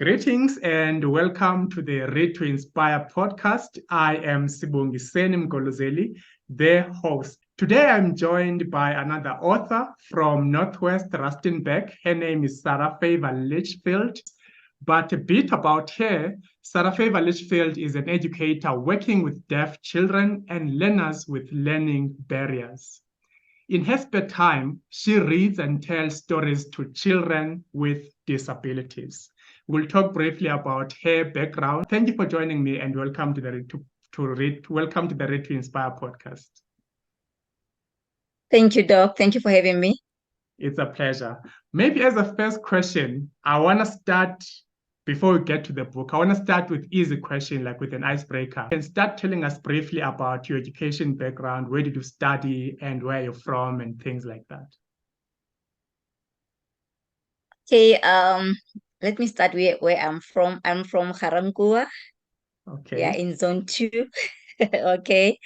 Greetings and welcome to the Read to Inspire podcast. I am Sibongiseni Mgolozeli, the host. Today I'm joined by another author from Northwest Rustenburg. Her name is Favour Litchfield. But a bit about her, Favour Litchfield is an educator working with deaf children and learners with learning barriers. In her spare time, she reads and tells stories to children with disabilities. We'll talk briefly about her background. Thank you for joining me and welcome to the Read to Inspire podcast. Thank you, Doc. Thank you for having me. It's a pleasure. Maybe as a first question, I want to start before we get to the book. I want to start with easy question, like with an icebreaker. And start telling us briefly about your education background. Where did you study and where you're from and things like that? Okay, let me start where I'm from. I'm from Haramkua, Okay. in zone 2. Okay.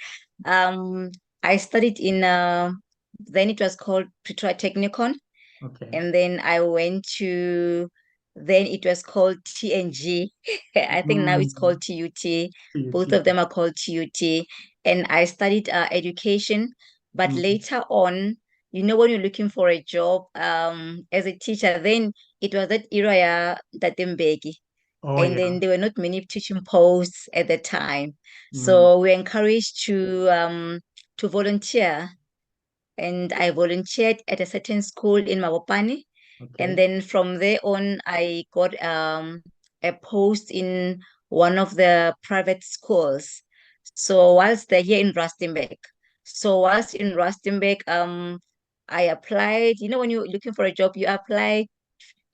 Um, I studied in then it was called Pretoria Technikon, Okay. and then I went to then it was called TNG. I think now it's called TUT. Both of them are called TUT. And I studied education, but later on, when you're looking for a job as a teacher, then it was that era that Mbeki. Oh, And yeah. then there were not many teaching posts at the time. So we were encouraged to volunteer. And I volunteered at a certain school in Mabopane. Okay. And then from there on, I got a post in one of the private schools. So whilst they're here in Rustenburg. So whilst in Rustenburg, I applied. When you're looking for a job, you apply,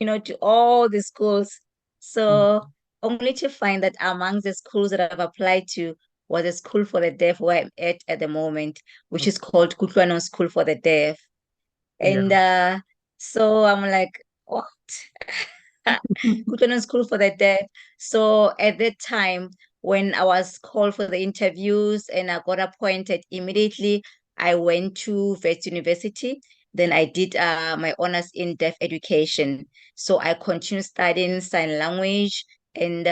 to all the schools. So only to find that amongst the schools that I've applied to was a school for the deaf where I'm at the moment, which is called Kutlwano School for the Deaf. And so I'm like, what? Kutlwano School for the Deaf. So at that time, when I was called for the interviews and I got appointed immediately, I went to Wits University. Then I did my honors in deaf education. So I continued studying sign language and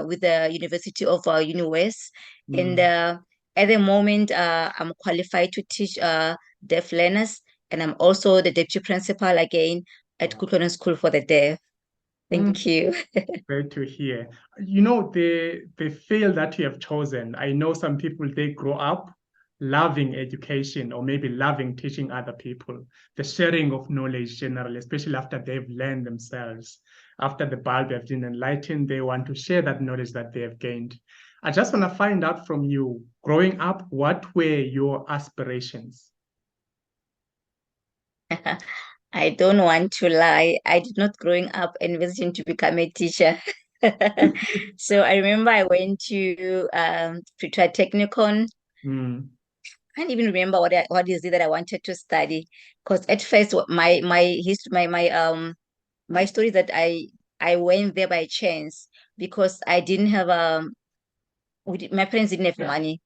with the University of UniWest. And at the moment, I'm qualified to teach deaf learners, and I'm also the deputy principal again at Kutlwano School for the Deaf. Thank you. Great to hear. The field that you have chosen, I know some people, they grow up loving education or maybe loving teaching other people, the sharing of knowledge generally, especially after they've learned themselves. After the bulb have been enlightened, they want to share that knowledge that they have gained. I just want to find out from you, growing up, what were your aspirations? I don't want to lie. I did not growing up envision to become a teacher. So I remember I went to Pretoria Technikon. Can't even remember what is it that I wanted to study, because at first my history my story that I went there by chance because I didn't have my parents didn't have money,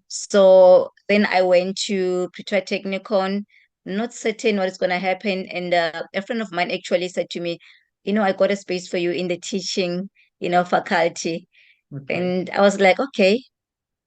So then I went to Pretoria Technikon, not certain what is going to happen. And a friend of mine actually said to me, I got a space for you in the teaching, faculty. Okay. And I was like, okay,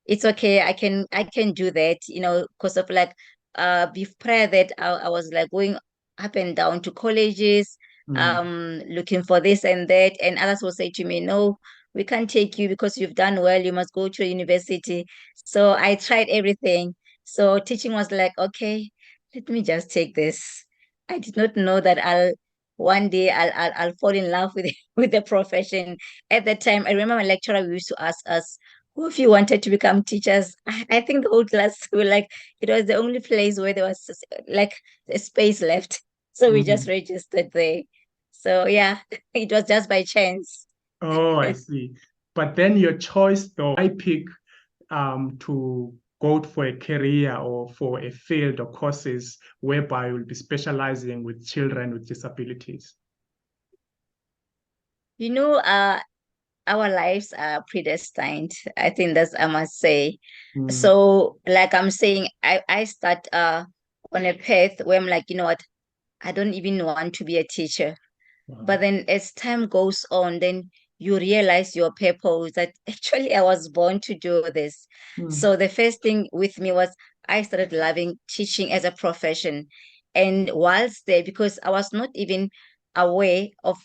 it's okay. I can do that, because of like prior that I was like going up and down to colleges, looking for this and that. And others will say to me, no, we can't take you because you've done well. You must go to a university. So I tried everything. So teaching was like, okay, let me just take this. I did not know that one day I'll fall in love with with the profession. At that time, I remember my lecturer used to ask us, who of you wanted to become teachers? I think the whole class were like, it was the only place where there was like a space left. So we just registered there. So yeah, it was just by chance. Oh, I see. But then your choice, though, I pick to go for a career or for a field or courses whereby you'll be specializing with children with disabilities. Our lives are predestined. I think that's I must say. So like I'm saying, I start on a path where I'm like, you know what, I don't even want to be a teacher. But then as time goes on, then you realize your purpose that actually I was born to do this. Mm, So the first thing with me was I started loving teaching as a profession. And whilst there, because I was not even aware of,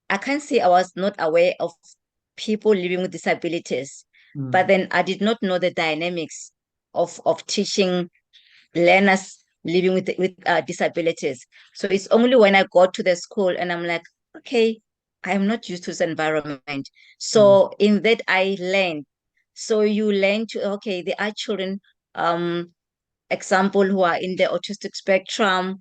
I can't say I was not aware of people living with disabilities, but mm, then I did not know the dynamics of teaching learners living with disabilities. So it's only when I got to the school and I'm like, okay, I'm not used to this environment. mm, So in that I learned. So you learn to, okay, there are children, um example, who are in the autistic spectrum,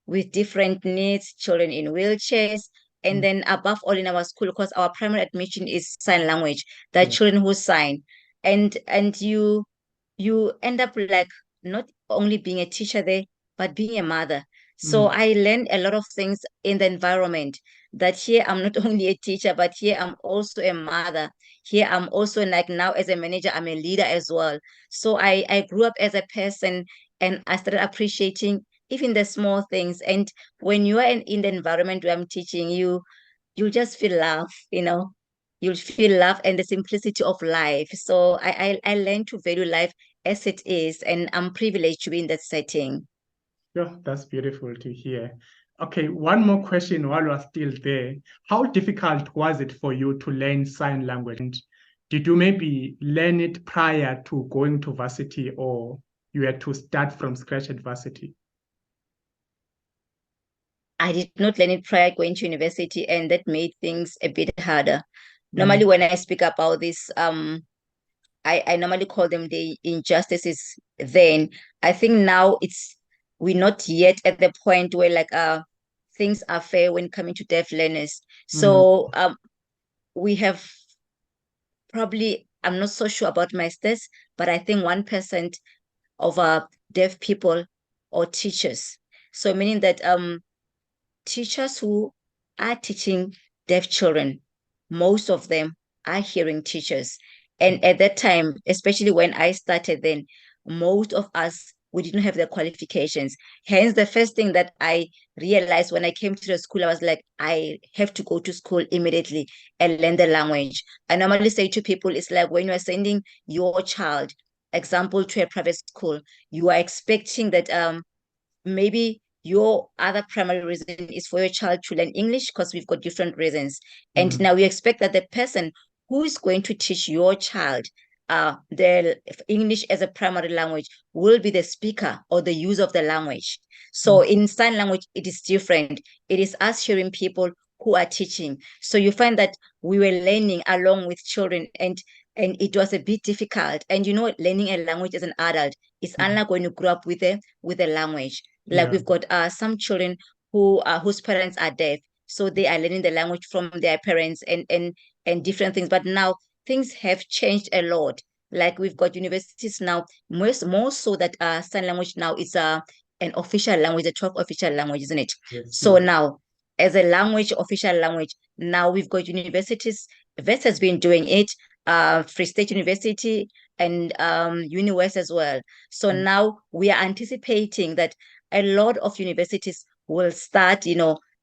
with different needs, children in wheelchairs. And mm. then above all in our school, because our primary admission is sign language, the Yeah. children who sign. And you end up like not only being a teacher there, but being a mother. So Mm, I learned a lot of things in the environment, that here I'm not only a teacher, but here I'm also a mother. Here I'm also, like, now as a manager, I'm a leader as well. So I grew up as a person, and I started appreciating even the small things. And when you are in the environment where I'm teaching you, you'll just feel love, you'll feel love and the simplicity of life. So I learned to value life as it is, and I'm privileged to be in that setting. yeah, that's beautiful to hear. Okay, one more question while we're still there. How difficult was it for you to learn sign language? And did you maybe learn it prior to going to varsity, or you had to start from scratch at varsity? I did not learn it prior going to university, and that made things a bit harder. Normally, Mm, when I speak about this, I normally call them the injustices then. I think now we're not yet at the point where, like, things are fair when coming to deaf learners. mm, So we have, probably, I'm not so sure about my stats, but I think 1% of our deaf people or teachers. So meaning that teachers who are teaching deaf children, most of them are hearing teachers. And at that time, especially when I started, then most of us, we didn't have the qualifications. Hence, the first thing that I realized when I came to the school, I was like, I have to go to school immediately and learn the language. I normally say to people, it's like when you are sending your child, example, to a private school, you are expecting that maybe your other primary reason is for your child to learn English, because we've got different reasons. And mm, now we expect that the person who is going to teach your child the English as a primary language will be the speaker or the use of the language. So mm. in sign language, it is different. It is us hearing people who are teaching. So you find that we were learning along with children, and it was a bit difficult. And learning a language as an adult is Mm. unlike when you grow up with a language. Like, Yeah. we've got some children whose parents are deaf, so they are learning the language from their parents, and different things. But now things have changed a lot. Like, we've got universities now, more so that sign language now is an official language, the 12th official language, isn't it? Yes, So yes. now, as a language, official language, now we've got universities. Vets has been doing it, Free State University and UniWest as well. So Mm, now we are anticipating that a lot of universities will start,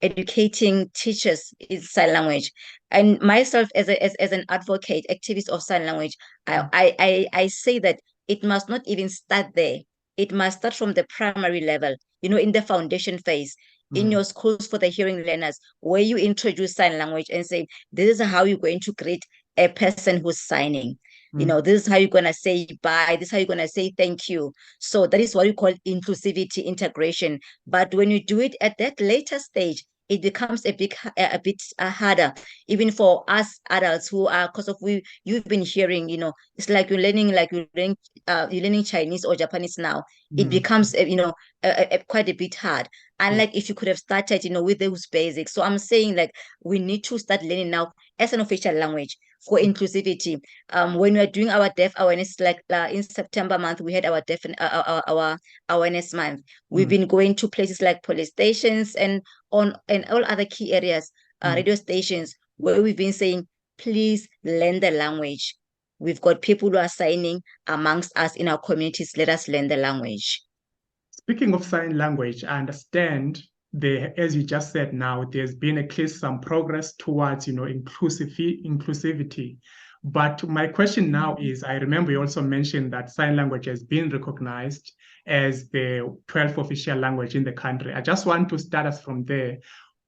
educating teachers in sign language. And myself, as an advocate, activist of sign language, mm, I say that it must not even start there. It must start from the primary level, in the foundation phase, in mm, your schools for the hearing learners, where you introduce sign language and say, this is how you're going to greet a person who's signing. mm. This is how you're going to say bye. This is how you're going to say thank you. So that is what we call inclusivity integration. But when you do it at that later stage, it becomes a bit harder, even for us adults who are, because of you've been hearing, it's like you're learning Chinese or Japanese now. It Mm. becomes quite a bit hard. Yeah. Unlike if you could have started, with those basics. So I'm saying, like, we need to start learning now as an official language for inclusivity. When we're doing our deaf awareness, like in September month, we had our deaf our awareness month. We've Mm, been going to places like police stations and all other key areas, mm. radio stations, where we've been saying, please learn the language. We've got people who are signing amongst us in our communities. Let us learn the language. Speaking of sign language, I understand as you just said now, there's been at least some progress towards, inclusivity. But my question now is, I remember you also mentioned that sign language has been recognized as the 12th official language in the country. I just want to start us from there.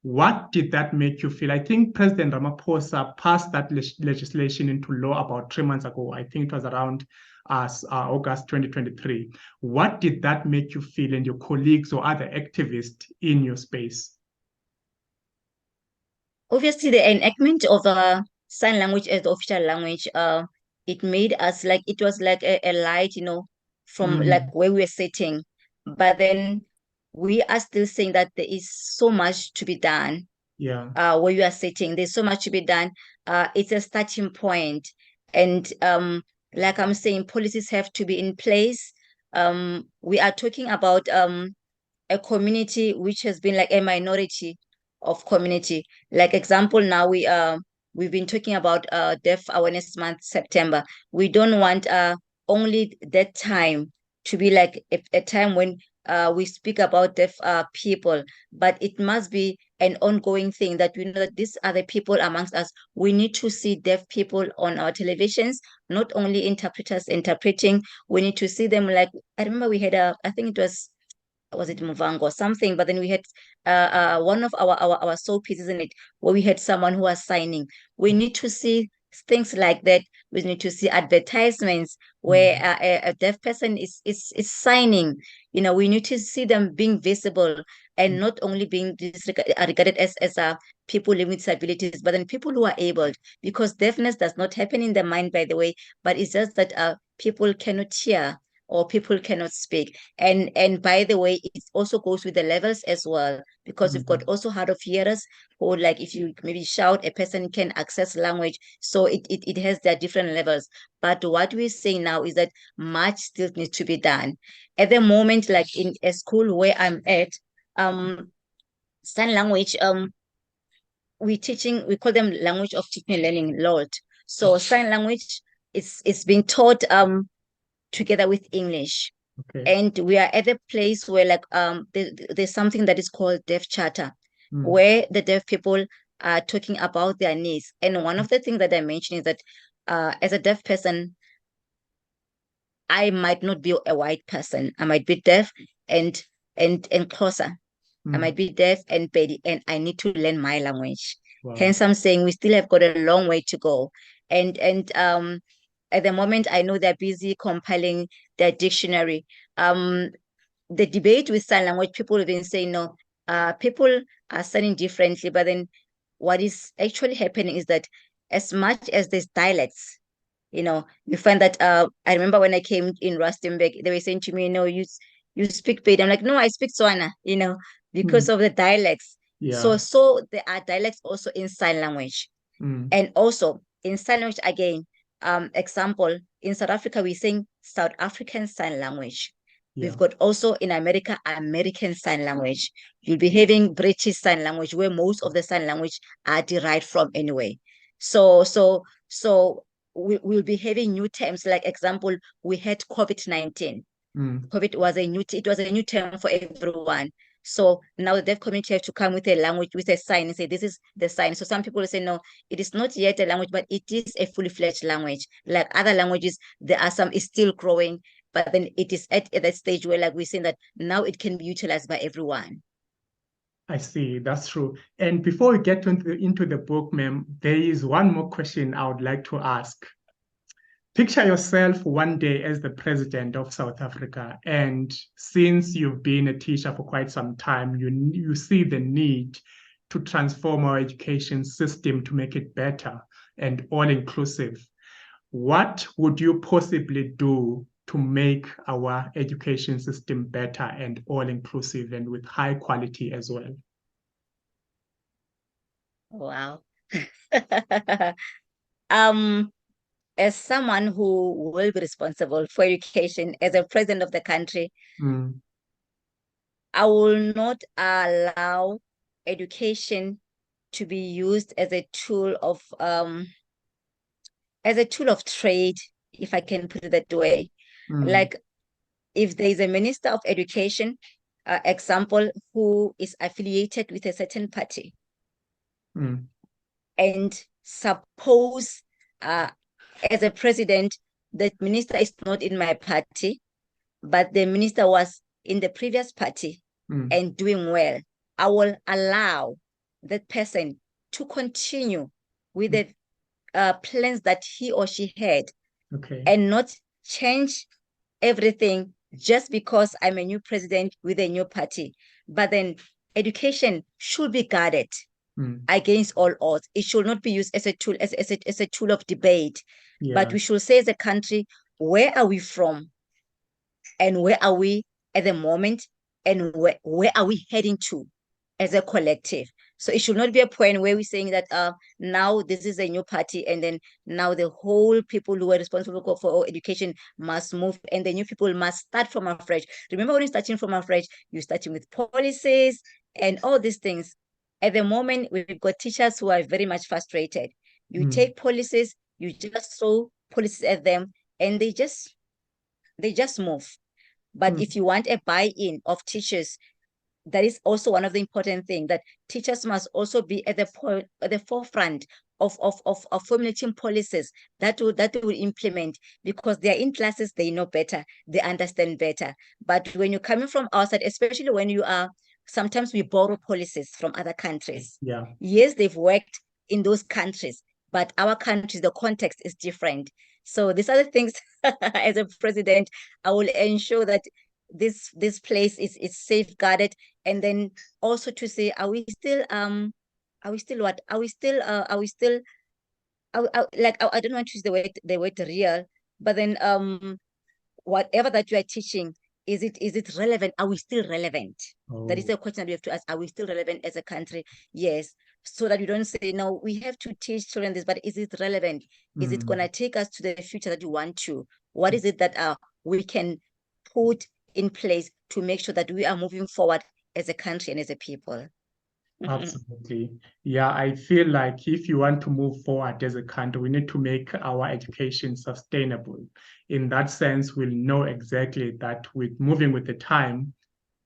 What did that make you feel? I think President Ramaphosa passed that legislation into law about 3 months ago. I think it was around August 2023. What did that make you feel and your colleagues or other activists in your space? Obviously, the enactment of sign language as the official language, it made us like it was like a light, from like where we were sitting. But then we are still saying that there is so much to be done. Yeah. Where you are sitting, there's so much to be done. It's a starting point, and like I'm saying, policies have to be in place. We are talking about a community which has been like a minority of community. Like example, now we've been talking about Deaf Awareness Month, September. We don't want only that time to be like a time when we speak about deaf people, but it must be an ongoing thing that we know that these are the people amongst us. We need to see deaf people on our televisions, not only interpreters interpreting. We need to see them like I remember we had I think it was it Muvango or something, but then we had one of our soul pieces in it where we had someone who was signing. We need to see things like that. We need to see advertisements where a deaf person is signing. We need to see them being visible and not only being regarded as people living with disabilities, but then people who are able, because deafness does not happen in the mind, by the way, but it's just that people cannot hear or people cannot speak. And by the way, it also goes with the levels as well, because we've got also hard of hearers who, like, if you maybe shout, a person can access language. So it has their different levels. But what we're saying now is that much still needs to be done. At the moment, like in a school where I'm at, sign language, we call them language of teaching and learning, LOLT. So sign language is being taught together with English. Okay. And we are at a place where like there's something that is called deaf charter, where the deaf people are talking about their needs. And one of the things that I mentioned is that as a deaf person, I might not be a white person. I might be deaf and closer. I might be deaf and Pedi, and I need to learn my language. Wow. Hence, I'm saying we still have got a long way to go. And at the moment, I know they're busy compiling their dictionary. The debate with sign language, people have been saying no, people are signing differently, but then what is actually happening is that as much as there's dialects, you find that I remember when I came in Rustenburg, they were saying to me, no, you speak Pedi. I'm like, no, I speak Tswana, because of the dialects. Yeah. So there are dialects also in sign language. And also in sign language again, example, in South Africa, we sing South African Sign Language. Yeah. We've got also in America, American Sign Language. You'll be having British Sign Language, where most of the sign language are derived from anyway. So we'll be having new terms. Like example, we had COVID-19. COVID was it was a new term for everyone. So now the deaf community have to come with a language, with a sign, and say this is the sign. So some people say no, it is not yet a language, but it is a fully fledged language. Like other languages, there are some is still growing, but then it is at that stage where, like we're saying, that now it can be utilized by everyone. I see, that's true. And before we get into the book, ma'am, there is one more question I would like to ask. Picture yourself one day as the president of South Africa, and since you've been a teacher for quite some time, you see the need to transform our education system to make it better and all-inclusive. What would you possibly do to make our education system better and all-inclusive and with high quality as well? Wow. um as someone who will be responsible for education as a president of the country, I will not allow education to be used as a tool of trade, if I can put it that way. Like if there is a minister of education, example, who is affiliated with a certain party. And suppose as a president, the minister is not in my party, but the minister was in the previous party and doing well. I will allow that person to continue with the plans that he or she had, and not change everything just because I'm a new president with a new party. But then education should be guarded against all odds. It should not be used as a tool, as a tool of debate. But we should say as a country, where are we from? And where are we at the moment? And where are we heading to as a collective? So it should not be a point where we're saying that now this is a new party, and then now the whole people who are responsible for education must move, and the new people must start from afresh. Remember, when you're starting from afresh, you're starting with policies and all these things. At the moment, we've got teachers who are very much frustrated. You take policies, you just throw policies at them, and they just move. But if you want a buy-in of teachers, that is also one of the important things, that teachers must also be at the forefront of formulating policies that they will implement, because they're in classes, they know better, they understand better. But when you're coming from outside, especially when you are, sometimes we borrow policies from other countries. Yes, they've worked in those countries, but our countries, the context is different. So these are the things as a president, I will ensure that this place is safeguarded. And then also to say, are we still what? I don't want to use the word real, but then whatever that you are teaching, is it relevant? Are we still relevant? That is a question that we have to ask. Are we still relevant as a country? Yes. So that you don't say, no, we have to teach children this, but is it relevant? Is it going to take us to the future that you want to? What is it that we can put in place to make sure that we are moving forward as a country and as a people? Absolutely. Yeah, I feel like if you want to move forward as a country, we need to make our education sustainable. In that sense, we'll know exactly that with moving with the time,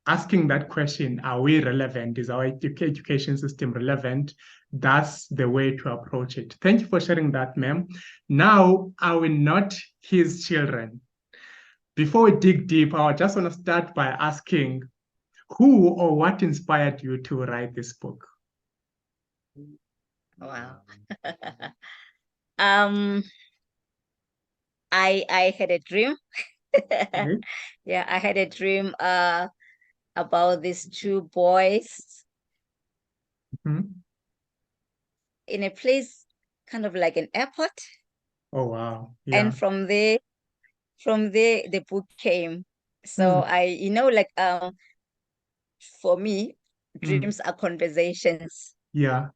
asking that question, are we relevant? Is our education system relevant? That's the way to approach it. Thank you for sharing that, ma'am. Now, are we not his children? Before we dig deep, I just want to start by asking, who or what inspired you to write this book? Wow. I had a dream. Yeah, I had a dream about these two boys in a place kind of like an airport. Oh, wow. Yeah. And from there the book came. So for me, dreams are conversations. Yeah.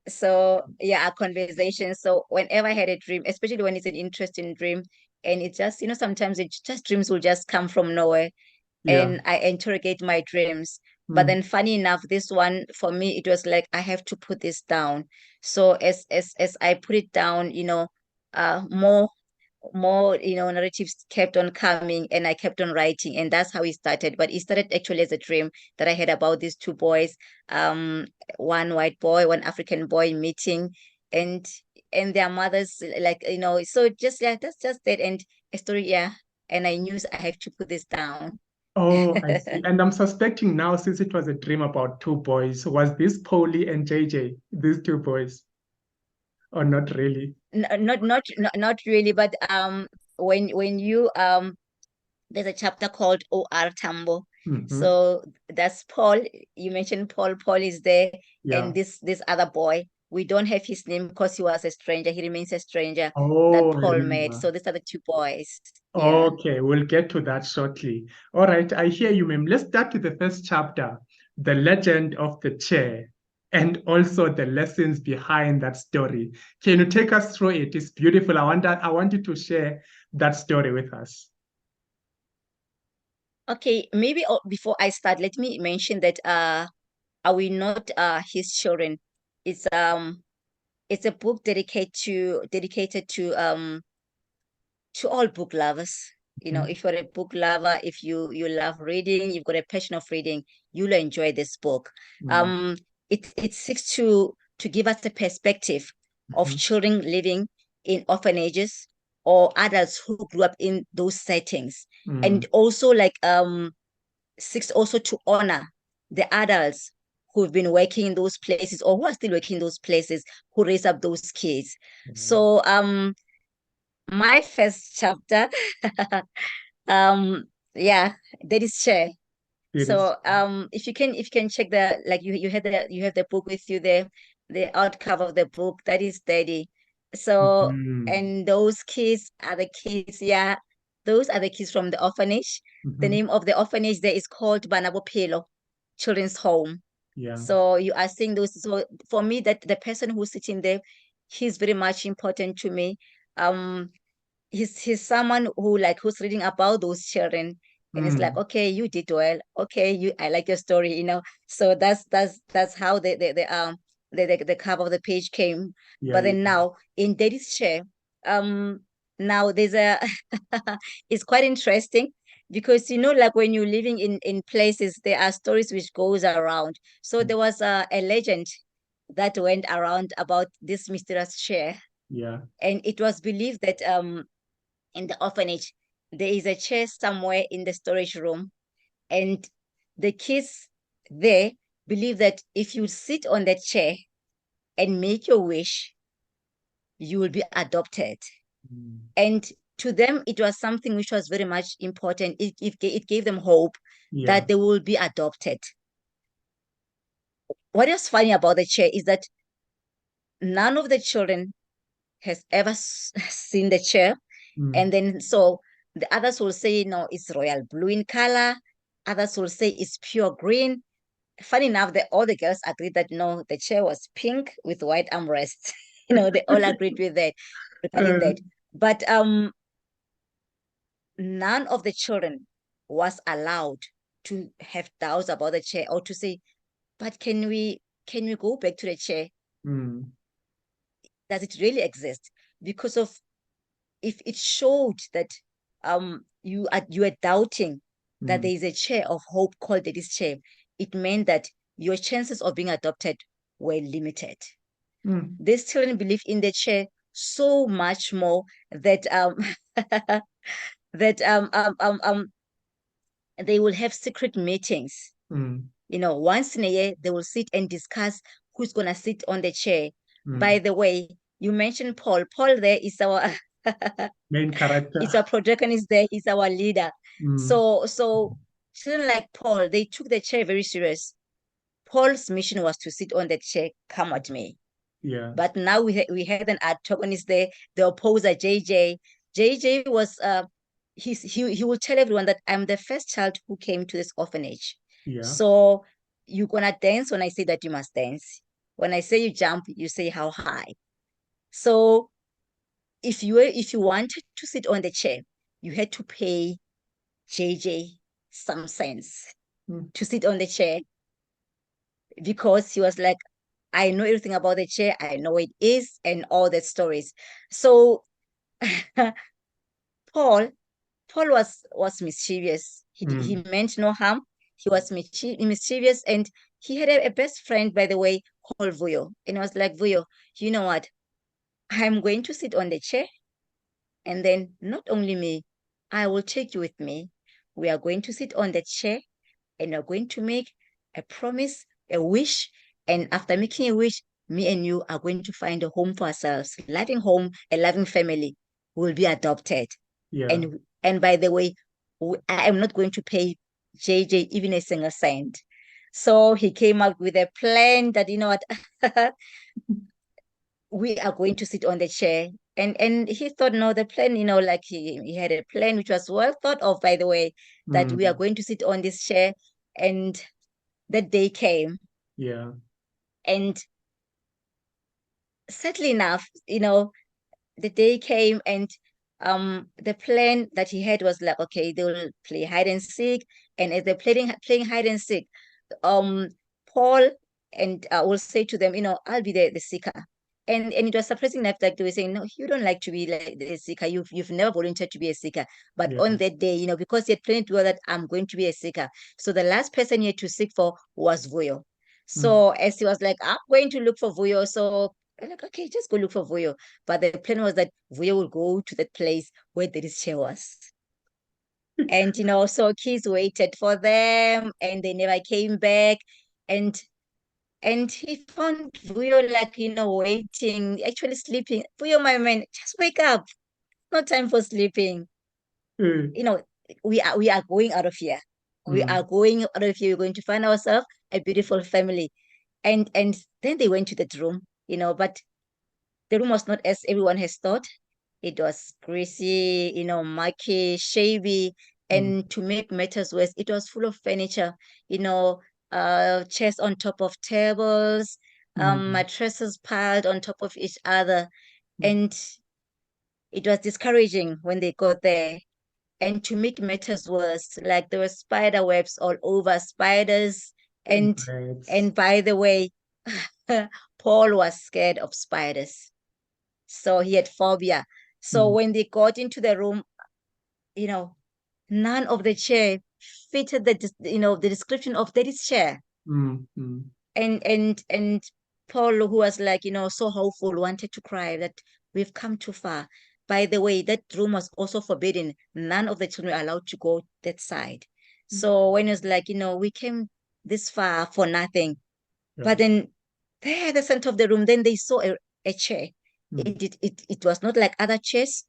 So yeah, our conversations. So whenever I had a dream, especially when it's an interesting dream, and it just, sometimes it just dreams will just come from nowhere, and I interrogate my dreams. But then funny enough, this one for me, it was like I have to put this down. So as I put it down, more narratives kept on coming, and I kept on writing, and that's how it started. But it started actually as a dream that I had about these two boys, one white boy, one African boy meeting, and their mothers, like, so just, yeah, that's just it. And a story, yeah. And I knew I have to put this down. Oh, I see. And I'm suspecting now, since it was a dream about two boys, was this Polly and JJ, these two boys? Or not really? Not really, but when you there's a chapter called O.R. Tambo. So that's Paul. You mentioned Paul. Paul is there, and this other boy. We don't have his name because he was a stranger. He remains a stranger that Paul met. So these are the two boys. Yeah. Okay, we'll get to that shortly. All right, I hear you, ma'am. Let's start with the first chapter, The Legend of the Chair, and also the lessons behind that story. Can you take us through it? It's beautiful. I want you to share that story with us. Okay, maybe before I start, let me mention that are we not his children? It's a book dedicated to all book lovers. You know, if you're a book lover, if you love reading, you've got a passion of reading, you'll enjoy this book. Um, it seeks to give us the perspective of children living in orphanages or adults who grew up in those settings, and also like seeks also to honor the adults who've been working in those places or who are still working in those places who raise up those kids. So my first chapter, um, yeah, that is share. It is. So if you can check the like you have the book with you there, the outcover of the book, that is steady. So and those kids are the kids, yeah, those are the kids from the orphanage. The name of the orphanage there is called Banabopelo Children's Home. Yeah. So you are seeing those. So for me, that the person who's sitting there, he's very much important to me. Um, he's someone who like who's reading about those children, and it's like, okay, you did well, okay, you I like your story, you know. So that's how the cover of the page came. Yeah. But then now in Daddy's Chair, now there's a it's quite interesting because you know, like when you're living in places, there are stories which goes around. So there was a legend that went around about this mysterious chair, Yeah. and it was believed that in the orphanage, there is a chair somewhere in the storage room, and the kids there believe that if you sit on that chair and make your wish, you will be adopted. And to them, it was something which was very much important. It gave them hope Yeah. that they will be adopted. What is funny about the chair is that none of the children has ever seen the chair. And then so the others will say, no, it's royal blue in color. Others will say it's pure green. Funny enough, all the girls agreed that no, the chair was pink with white armrests. You know, they all agreed with that regarding that. But none of the children was allowed to have doubts about the chair or to say, but can we go back to the chair? Does it really exist? Because of if it showed that you are doubting that there is a chair of hope called this chair, it meant that your chances of being adopted were limited. These children believe in the chair so much more that that they will have secret meetings. You know, once in a year they will sit and discuss who's gonna sit on the chair. By the way, you mentioned Paul. Paul there is our Main character. it's our protagonist there, he's our leader. So children like Paul, they took the chair very serious. Paul's mission was to sit on the chair, come at me. Yeah. But now we had an antagonist there, the opposer, JJ. JJ was he will tell everyone that I'm the first child who came to this orphanage. Yeah. So you're gonna dance when I say that you must dance. When I say you jump, you say how high. So if you wanted to sit on the chair, you had to pay JJ some cents to sit on the chair, because he was like, I know everything about the chair, I know it is, and all the stories. So Paul Paul was mischievous. He meant no harm. He was mischievous, and he had a best friend, by the way, called Vuyo. And I was like, Vuyo, you know what? I'm going to sit on the chair, and then not only me, I will take you with me. We are going to sit on the chair, and we're going to make a promise, a wish. And after making a wish, me and you are going to find a home for ourselves, loving home, a loving family. We'll be adopted. Yeah. And by the way, I am not going to pay JJ even a single cent. So he came up with a plan that, you know what, we are going to sit on the chair. And he thought, no, the plan, you know, like he had a plan which was well thought of, by the way, that we are going to sit on this chair. And that day came. Yeah. And sadly enough, you know, the day came, and the plan that he had was like, okay, they will play hide and seek. And as they're playing hide and seek, um Paul and will say to them, you know, I'll be the seeker, and it was surprising enough that they were saying, no, you don't like to be like a seeker. You've never volunteered to be a seeker. But Yeah. on that day, because he had planned to go that I'm going to be a seeker. So the last person he had to seek for was Vuyo. Mm. So as he was like, I'm going to look for Vuyo. So I'm like, okay, just go look for Vuyo. But the plan was that Vuyo will go to that place where the chair was. And so kids waited for them and they never came back. And and he found Vuyo like, waiting, actually sleeping. Vuyo, my man, just wake up. No time for sleeping. Eh, You know, we are going out of here. We are mm, going out of here. We're going to find ourselves a beautiful family. And then they went to that room, but the room was not as everyone has thought. It was greasy, mucky, shabby. mm, And to make matters worse, it was full of furniture, you know, chairs on top of tables, mm, mattresses piled on top of each other. mm. And it was discouraging when they got there. And to make matters worse, like there were spider webs all over, spiders. And And rats. and by the way, Paul was scared of spiders. So he had phobia. So Mm, when they got into the room, you know, none of the chair fitted the description of daddy's chair. mm, mm, And Paul, who was like, so hopeful, wanted to cry that we've come too far. By the way, that room was also forbidden. None of the children were allowed to go that side. So when it was like, we came this far for nothing. yeah. But then there at the center of the room, then they saw a chair. Mm, It was not like other chairs.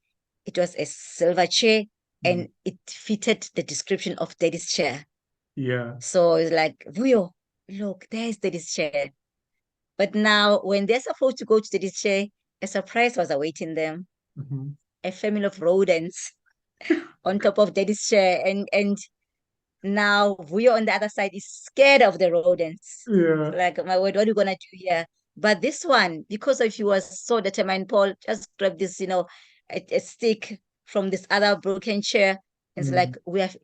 It was a silver chair mm, and it fitted the description of daddy's chair. yeah. So it's like, Vuyo, look, there's daddy's chair. But now when they're supposed to go to daddy's chair, a surprise was awaiting them. Mhm. A family of rodents on top of daddy's chair. And now Vuyo on the other side is scared of the rodents. Yeah. Like, my word, what are you gonna do here? But this one, because of he was so determined, Paul just grabbed this, a stick from this other broken chair. And it's Mm, like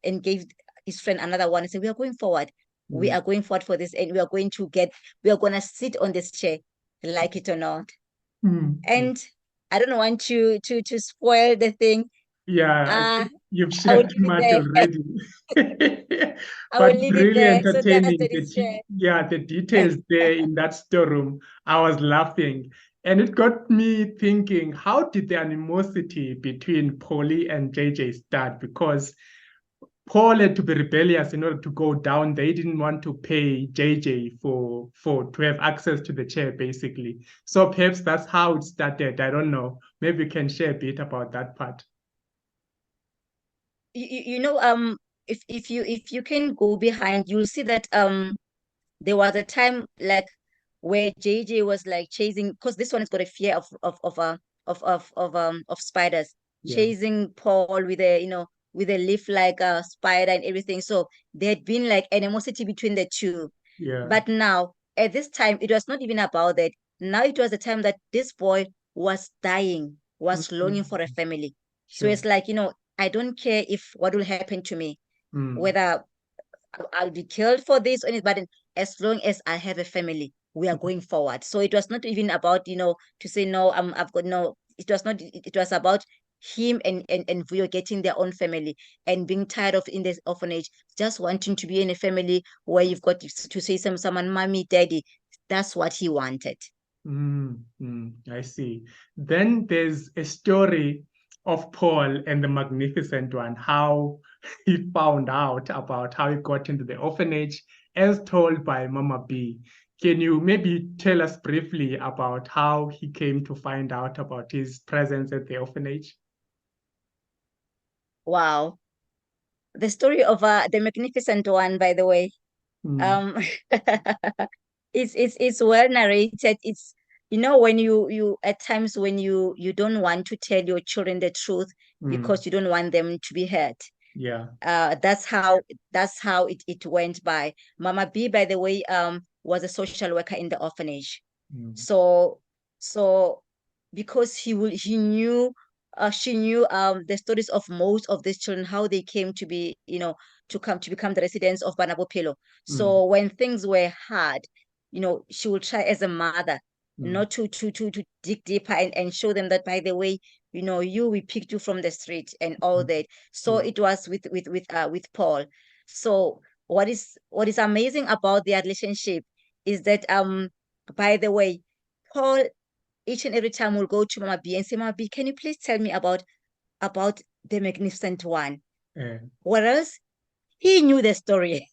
and gave his friend another one and said, we are going forward. We mm, are going forward for this, and we are gonna sit on this chair, like it or not. mm, mm. And I don't want to spoil the thing. Yeah, I Uh think you've I will shared too leave it much there. already. I But will leave it really there. So that's entertaining. the share. Yeah, the details there in that storeroom. I was laughing. And it got me thinking, how did the animosity between Polly and JJ start? Because Paul had to be rebellious in order to go down. They didn't want to pay JJ for to have access to the chair, basically. So perhaps that's how it started. I don't know. Maybe you can share a bit about that part. If you can go behind, you'll see that there was a time like where JJ was like chasing, because this one has got a fear of spiders, Yeah, chasing Paul with a leaf like a spider and everything. So there had been like animosity between the two. yeah. But now at this time it was not even about that. Now it was the time that this boy was dying, was longing Mm, for a family. So sure. it's like, I don't care if what will happen to me, Mm, whether I'll be killed for this or anything, but as long as I have a family, we are going forward. So it was not even about, to say no, I've got no, it was not, it was about him and Vuyo getting their own family and being tired of in this orphanage, just wanting to be in a family where you've got to say someone, mommy, daddy. That's what he wanted. I see. Then there's a story of Paul and the Magnificent One, how he found out about how he got into the orphanage, as told by Mama B. Can you maybe tell us briefly about how he came to find out about his presence at the orphanage? Wow. The story of the Magnificent One, by the way. Mm, Um, it's well narrated. It's when you at times when you don't want to tell your children the truth mm, because you don't want them to be hurt. yeah. That's how it went by. Mama B, by the way, was a social worker in the orphanage. Mm, So so because he knew she knew the stories of most of these children, how they came to be, to become the residents of Banabopelo. mm, So when things were hard, she would try as a mother not to dig deeper and show them that, by the way, we picked you from the street and all that. So it was with Paul. So what is amazing about their relationship is that, by the way, Paul each and every time will go to Mama B and say, Mama B, can you please tell me about the Magnificent One? Whereas he knew the story.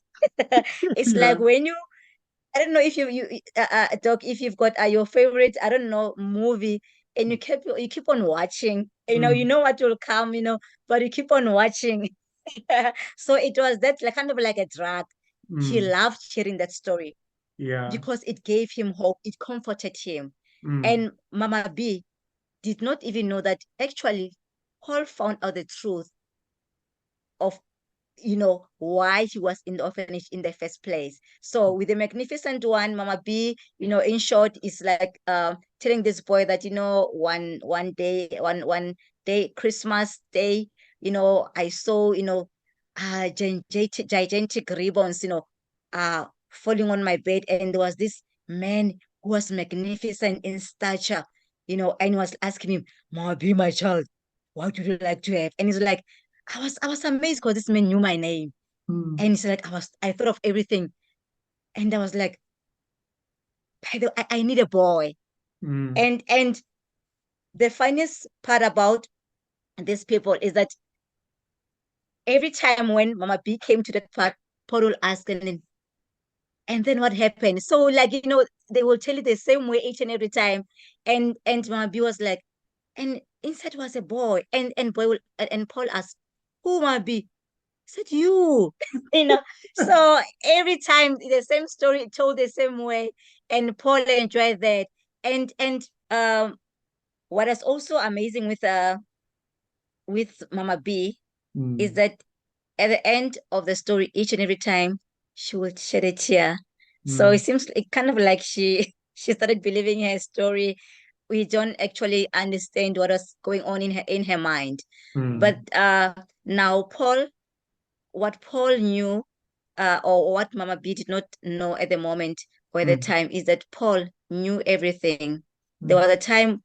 It's like when I don't know if Doc, if you've got your favorite, I don't know, movie, and you keep on watching, you know what will come, but you keep on watching. So it was that, like, kind of like a drug. He loved hearing that story because it gave him hope, it comforted him. And Mama B did not even know that actually Paul found out the truth of why he was in the orphanage in the first place. So with the Magnificent One, Mama B, in short, is like telling this boy that, one day, Christmas day, I saw, gigantic ribbons, falling on my bed, and there was this man who was magnificent in stature, and was asking him, Mama B, my child, what would you like to have? And he's like, I was amazed because this man knew my name. And he's like, I thought of everything. And I was like, I need a boy. And the funniest part about these people is that every time when Mama B came to that part, Paul will ask, and then what happened? So, like, they will tell you the same way each and every time. And Mama B was like, and inside was a boy. And Paul asked, who, Mama B? Said you. So every time the same story told the same way, and Paul enjoyed that. And what is also amazing with Mama B is that at the end of the story, each and every time she would shed a tear. So it seems kind of like she she started believing her story. We don't actually understand what was going on in her mind. But now what Paul knew, or what Mama B did not know at the moment or at the time, is that Paul knew everything. There was a time,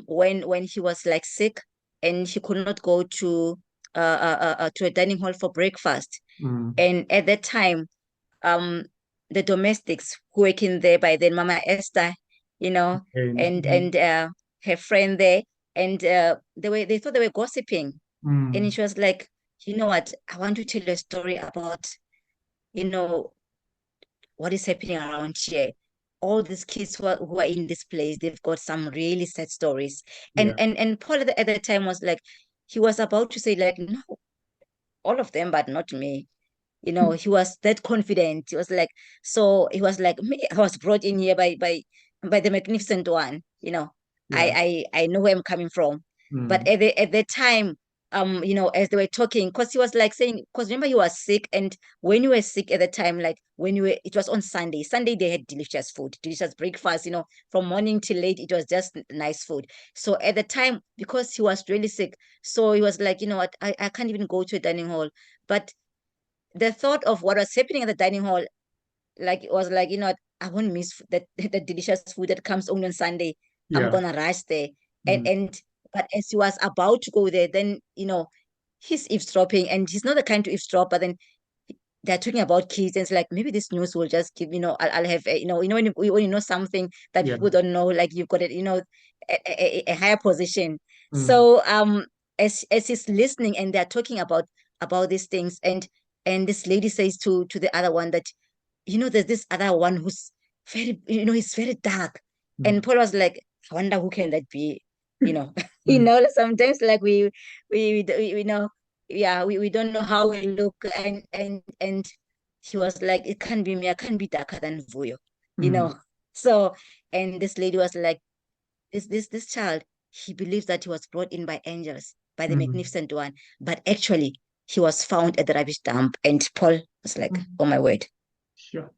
when he was like sick and he could not go to a dining hall for breakfast. And at that time, um, the domestics who were in there by then, Mama Esther, and her friend there, and they thought they were gossiping. And she was like, you know what? I want to tell you a story about, you know, what is happening around here. All these kids who are in this place, they've got some really sad stories. And Paul at the time was like, he was about to say, like, no, all of them, but not me. He was that confident. He was like, so he was like, me, I was brought in here by the Magnificent One. I know where I'm coming from. But at the time, as they were talking, because he was like saying, because remember he was sick, and when you were sick at the time, like it was on Sunday. Sunday they had delicious food, delicious breakfast, from morning till late, it was just nice food. So at the time, because he was really sick, so he was like, you know what, I can't even go to a dining hall. But the thought of what was happening at the dining hall, like, it was like, I won't miss that the delicious food that comes only on Sunday. I'm gonna rush there. And but as he was about to go there, then he's eavesdropping, and he's not the kind to eavesdrop, but then they're talking about kids, and it's like, maybe this news will just give, I'll have when you know something that people don't know, like you've got it, a higher position. So as he's listening, and they're talking about these things, and this lady says to the other one that, there's this other one who's very, he's very dark. And Paul was like, I wonder who can that be? you know Sometimes, like, we know, yeah, we don't know how we look, and he was like, it can't be me, I can't be darker than Vuyo, you know so. And this lady was like, this child, he believes that he was brought in by angels, by the Magnificent One, but actually he was found at the rubbish dump. And Paul was like, oh my word. Sure.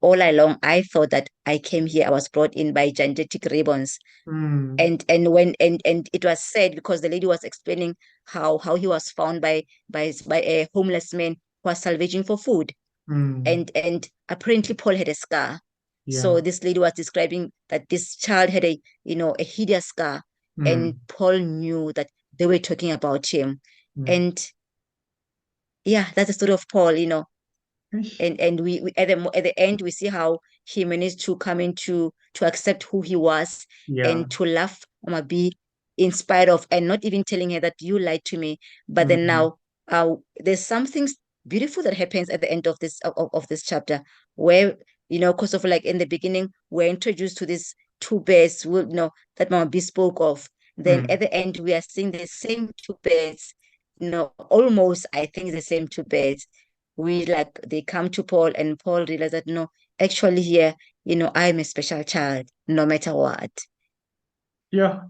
All along I thought that I came here, I was brought in by gigantic ribbons. And it was said, because the lady was explaining how he was found by a homeless man who was salvaging for food. And apparently Paul had a scar. So Yeah. this lady was describing that this child had a hideous scar, and Mm. Paul knew that they were talking about him. Mm. And yeah, that's the story of Paul. Eish. And we at the end we see how he managed to come into to accept who he was, Yeah. and to love Mama B in spite of, and not even telling her that you lied to me. But then Mm. now there's something beautiful that happens at the end of this chapter, where because of, like, in the beginning we're introduced to these two birds that Mama B spoke of. Then Mm. at the end we are seeing the same two birds, almost, I think, the same two birds. They come to Paul, and Paul realized that no, actually here, I'm a special child, no matter what. Yeah.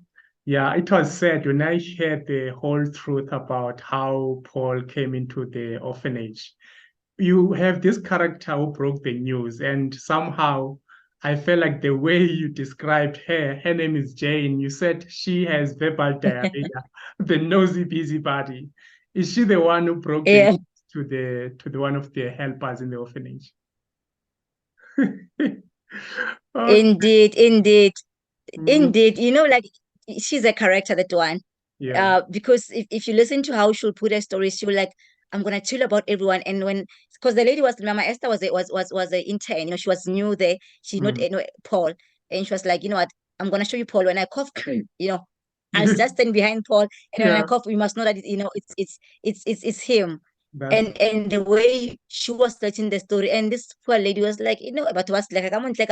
Yeah, it was sad when I heard the whole truth about how Paul came into the orphanage. You have this character who broke the news, and somehow I felt like the way you described her name is Jane. You said she has verbal diarrhea, the nosy busybody. Is she the one who broke the news Yeah, to the one of the helpers in the orphanage? Okay. indeed, indeed, Mm. indeed. Like, she's a character, that one. Yeah. Because if you listen to how she'll put her story, she'll like, I'm gonna chill about everyone. And because the lady was Mama Esther was an intern, she was new there. She not Mm. Paul, and she was like, what, I'm gonna show you Paul when I cough. you know, I'll just stand behind Paul, and when I Yeah, cough, we must know that it's him. that's And the way she was touching the story, and this poor lady was like, but was like, come on, like,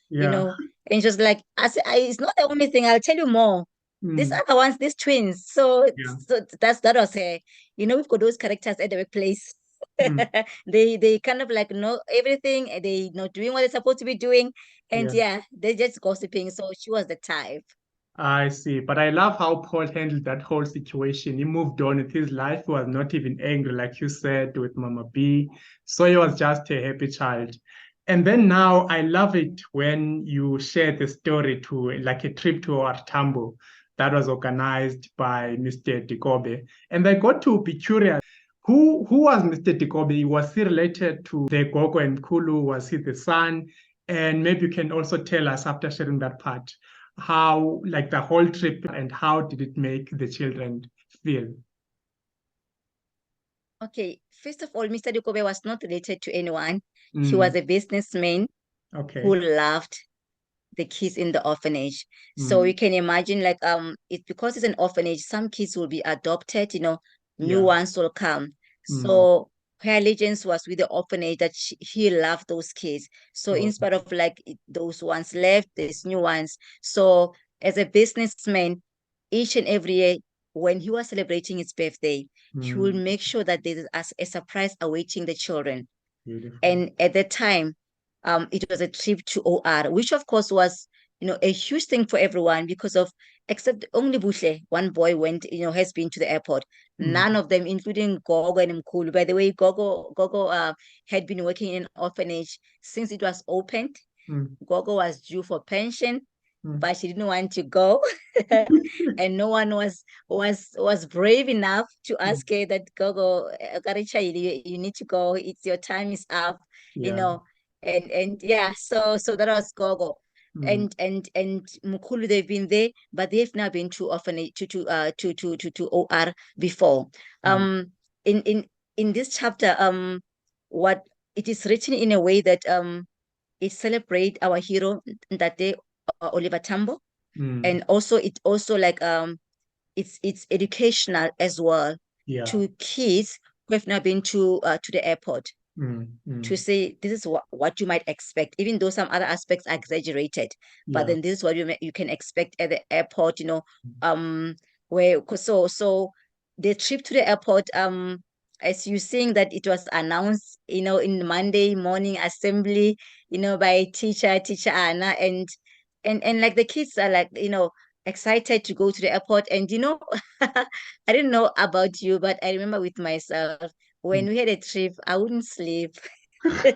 yeah. and she was like, it's not the only thing. I'll tell you more. These Mm. other ones, these twins. So, Yeah. that was her. We've got those characters at the workplace. Mm. They kind of like know everything, and they know doing what they're supposed to be doing, and Yeah. yeah, they're just gossiping. So she was the type. I see. But I love how Paul handled that whole situation. He moved on with his life. He was not even angry, like you said, with Mama B. So he was just a happy child. And then now I love it when you share the story to like a trip to Artambo that was organized by Mr. Dikobe. And I got to be curious. Who was Mr. Dikobe? Was he related to the Gogo and Kulu? Was he the son? And maybe you can also tell us after sharing that part how like the whole trip and how did it make the children feel. Okay, first of all, Mr. Dukobe was not related to anyone. He was Mm. a businessman who Okay. loved the kids in the orphanage. So Mm. you can imagine, like, it because it's an orphanage, some kids will be adopted, new Yeah. ones will come. Mm. So her allegiance was with the orphanage, that he loved those kids. So in Oh. spite of, like, those ones left, there's new ones. So as a businessman, each and every year when he was celebrating his birthday, he will Mm. make sure that there is a surprise awaiting the children. Beautiful. And at that time, it was a trip to OR, which of course was, a huge thing for everyone, because of, except only Bushle, one boy went, has been to the airport. None Mm. of them, including Gogo and Mkulu. By the way, Gogo had been working in an orphanage since it was opened. Mm. Gogo was due for pension, Mm. but she didn't want to go. And no one was brave enough to Mm. ask her that, Gogo, Okaricha, you need to go. It's your time is up, you Yeah. know. And yeah, so that was Gogo. Mm. And Mukulu, they've been there, but they've now been to orphanage to OR before. Mm. Um in this chapter, what it is written in a way that it celebrate our hero that day, Oliver Tambo, Mm. and also it also, like, it's educational as well Yeah. to kids who have not been to the airport, Mm. to Mm. say this is what you might expect, even though some other aspects are exaggerated. But Yeah. then this is what you can expect at the airport, um, where, so the trip to the airport, as you seeing that it was announced, in Monday morning assembly, by teacher Anna, and like the kids are like, excited to go to the airport. And I didn't know about you, but I remember with myself, when Mm. we had a trip, I wouldn't sleep. I,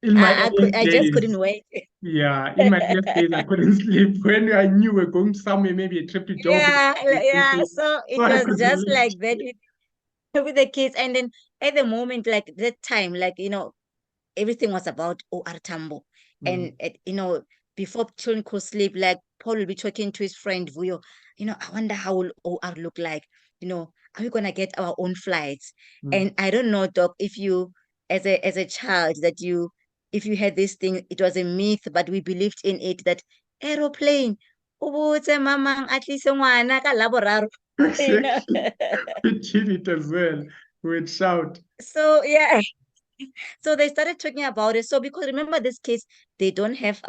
In my earliest I just couldn't days, wait. yeah, in my earliest days, I couldn't sleep when I knew we are going somewhere, maybe a trip to Joburg. Yeah, yeah. So So it I was could just relate. like that with the kids. And then at the moment, like that time, like, everything was about OR Tambo. Mm. Before children could sleep, like Paul will be talking to his friend Vuyo, I wonder how will OR look like, are we gonna get our own flights? Mm. And I don't know, Doc, if you as a child that you if you had this thing, it was a myth, but we believed in it that aeroplane, o botse mamang a tlise ngwana ka Laboraro, you know. Exactly. We did it as well. We'd shout. So yeah, so they started talking about it. So because remember these kids, they don't have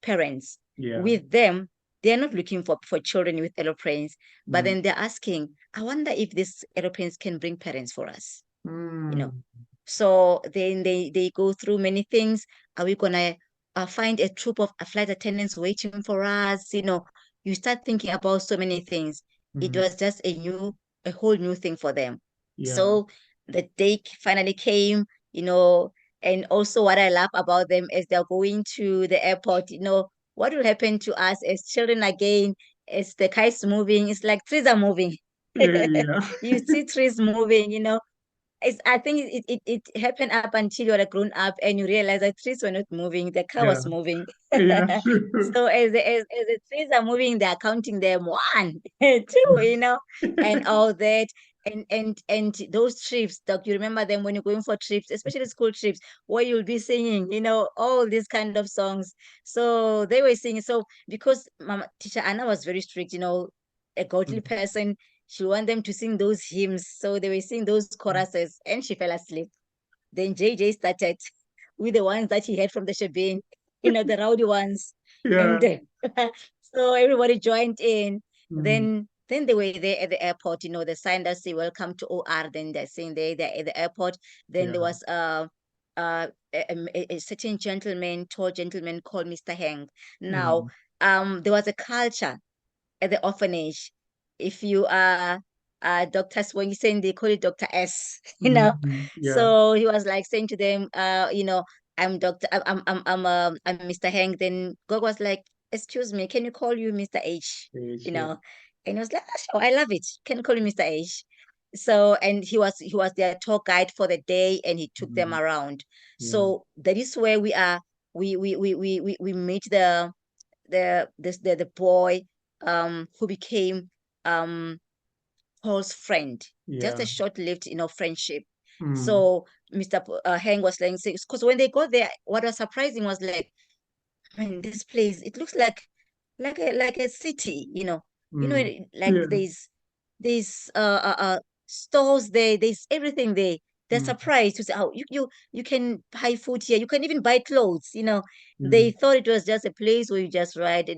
parents Yeah. with them. They're not looking for children with aeroplanes, but Mm. then they're asking, I wonder if these aeroplanes can bring parents for us, you know. Mm. So then they go through many things. Are we gonna find a troop of flight attendants waiting for us? You start thinking about so many things. It Mm. was just a whole new thing for them. Yeah. So the day finally came, you know, and also what I love about them is they're going to the airport, what will happen to us as children again, as the kites moving, it's like trees are moving. Yeah. You see trees moving, I think it happened up until you're a grown up and you realize that trees were not moving, the car Yeah. was moving. Yeah. So as the trees are moving, they're counting them one, two, and all that. And those trips, Doc, you remember them when you're going for trips, especially school trips, where you'll be singing, all these kind of songs. So they were singing. So because Mama teacher Anna was very strict, a godly person, she wanted them to sing those hymns. So they were singing those choruses and she fell asleep. Then JJ started with the ones that he had from the Shebeen, the rowdy ones. And Yeah. then, so everybody joined in. Mm. Then they were there at the airport, the sign that say welcome to OR. Then they're saying they're at the airport. Then there Yeah. was a certain gentleman, tall gentleman called Mr. Hank. Now, Mm. there was a culture at the orphanage. If you are doctors, when you saying they call it Dr. S, Mm. Yeah. So he was like saying to them, I'm Doctor, I'm Mr. Hank. Then God was like, excuse me, can you call you Mr. H? You Yeah. know, and he was like, "Ah, sure, I love it. Can call you Mr. H." So, and he was their tour guide for the day, and he took them Mm. around. Yeah. So that is where we are. We meet the boy who became um Paul's friend. Just a Yeah. short-lived, friendship. Mm. So Mr. Heng was like, because when they got there, what was surprising was like, man, this place, it looks like a city, Mm. like Yeah. there's stores there, there's everything there. They're Mm. surprised to say, oh, you can buy food here, you can even buy clothes. They Mm. thought it was just a place where you just ride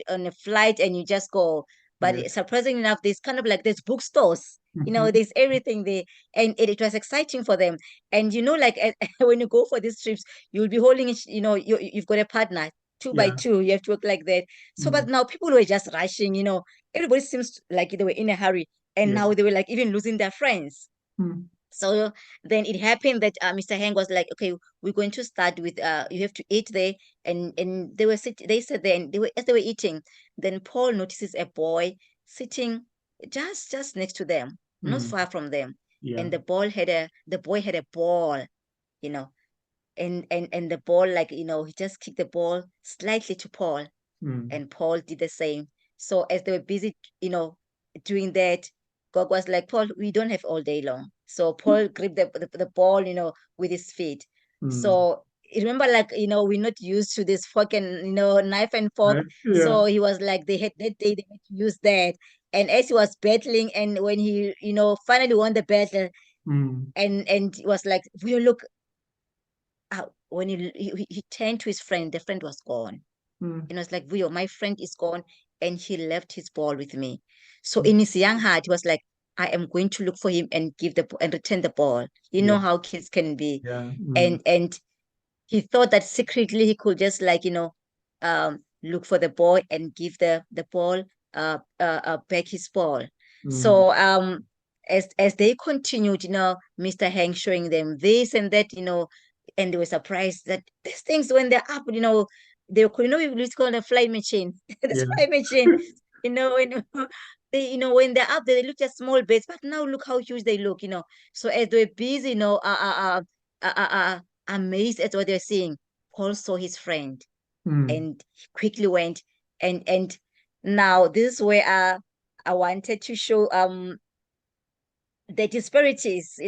on a flight and you just go. Yeah. But surprisingly enough, there's kind of like there's bookstores. Mhm. There's everything there, and it was exciting for them. And like when you go for these trips, you'll be holding, you've got a partner, two by Yeah. two. You have to work like that. So, but Mm. now people were just rushing. Everybody seems like they were in a hurry, and Yeah. now they were like even losing their friends. Mm. So then it happened that Mr. Heng was like, okay, we're going to start with you have to eat there, and they said there, and as they were eating, then Paul notices a boy sitting just next to them, not Mm. far from them, Yeah. and the boy had a ball, you know, and the ball, like, he just kicked the ball slightly to Paul, Mm. and Paul did the same. So as they were busy, doing that, Gog was like, Paul, we don't have all day long. So Paul gripped the ball, with his feet. Mm. So remember, like, we're not used to this fork and, knife and fork. Right. Yeah. So he was like, they had that day, they had to use that. And as he was battling, and when he, finally won the battle, Mm. and he was like, we look out. When he turned to his friend, the friend was gone. Mm. And I was like, Vuyo, my friend is gone, and he left his ball with me. So in his young heart, he was like, I am going to look for him and and return the ball. You Yeah. know how kids can be. Yeah. Mm. And he thought that secretly he could just, like, look for the boy and give the ball back his ball. Mm. So as they continued, Mr. Hank showing them this and that, and they were surprised that these things, when they're up, they could, we used to call it a fly machine. This Yeah. fly machine, when when they're up there, they look just small bits, but now look how huge they look. So as they're busy, amazed at what they're seeing. Paul saw his friend Mm. and he quickly went and now this is where I wanted to show the disparities,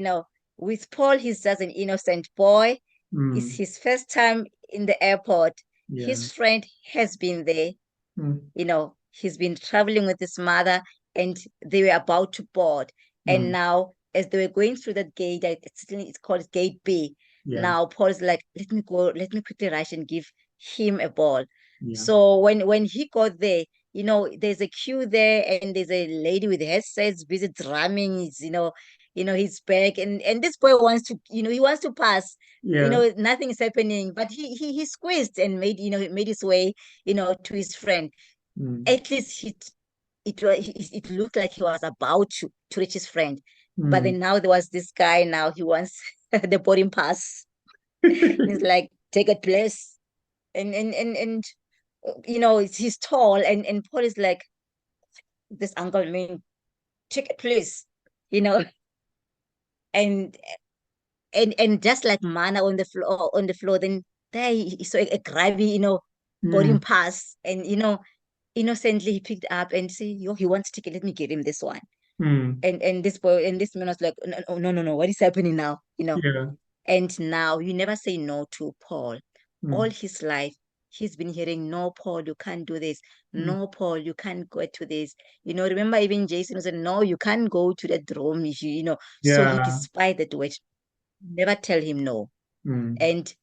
with Paul. He's just an innocent boy. It's Mm. his first time in the airport. Yeah. His friend has been there. Mm. He's been traveling with his mother and they were about to board. And Mm. now, as they were going through that gate, it's called Gate B. Yeah. Now, Paul's like, let me go, let me quickly rush and give him a ball. Yeah. So when he got there, there's a queue there and there's a lady with headsets busy drumming his back, and this boy wants to, he wants to pass. Yeah. Nothing is happening, but he squeezed and made his way, to his friend. Mm. At least it looked like he was about to reach his friend. But Mm. then now there was this guy. Now he wants the boarding pass. He's like, take it, please. And he's tall, and Paul is like, this uncle, I mean, take it, please. You know, and and just like mana on the floor, then there he saw a grabby, boarding Mm. pass, and innocently he picked up and say, yo, he wants ticket, let me get him this one. Mm. And this boy and this man was like, no, no, no, no, what is happening now? Yeah. And now you never say no to Paul. All Mm. his life, he's been hearing, no, Paul, you can't do this. Mm. No, Paul, you can't go to this. Remember even Jason said, no, you can't go to that room. So he Yeah. despised that word. Never tell him no. Mm. And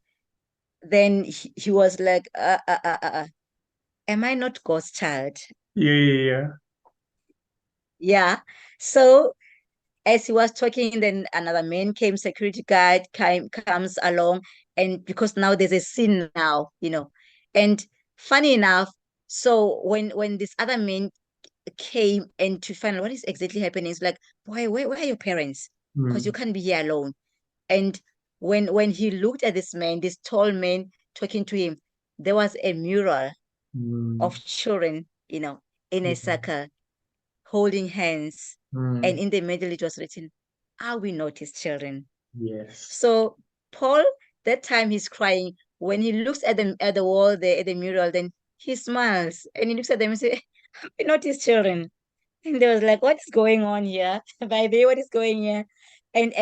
then he was like, am I not God's child? Yeah. Yeah. Yeah. So as he was talking, then another man came, security guard comes along, and because now there's a scene now, and funny enough, so when this other man came and to find out what is exactly happening, it's like, boy, where are your parents? Because you Mm. can't be here alone. And when he looked at this man, this tall man talking to him, there was a mural Mm. of children, in a Yeah. circle holding hands, and Mm. in the middle it was written, are we not his children? Yes. So Paul, that time he's crying. When he looks at the wall there, at the mural, then he smiles and he looks at them and says, are we not his children? And they was like, what is going on here? By the way, what is going here? And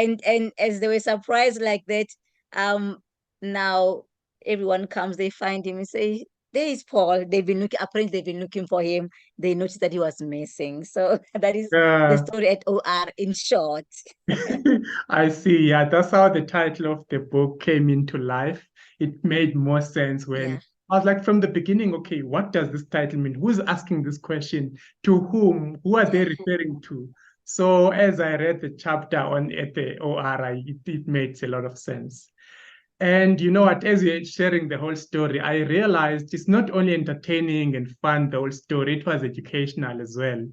as they were surprised like that, um, now everyone comes, they find him and say, there is Paul. Apparently they've been looking for him. They noticed that he was missing. So that is the Yeah. story at OR in short. I see. Yeah, that's how the title of the book came into life. It made more sense when Yeah. I was like, from the beginning, okay, what does this title mean? Who's asking this question? To whom? Who are they Yeah. referring to? So as I read the chapter on at the ORI, it makes a lot of sense. And you know what, as you're sharing the whole story, I realized it's not only entertaining and fun, the whole story, it was educational as well.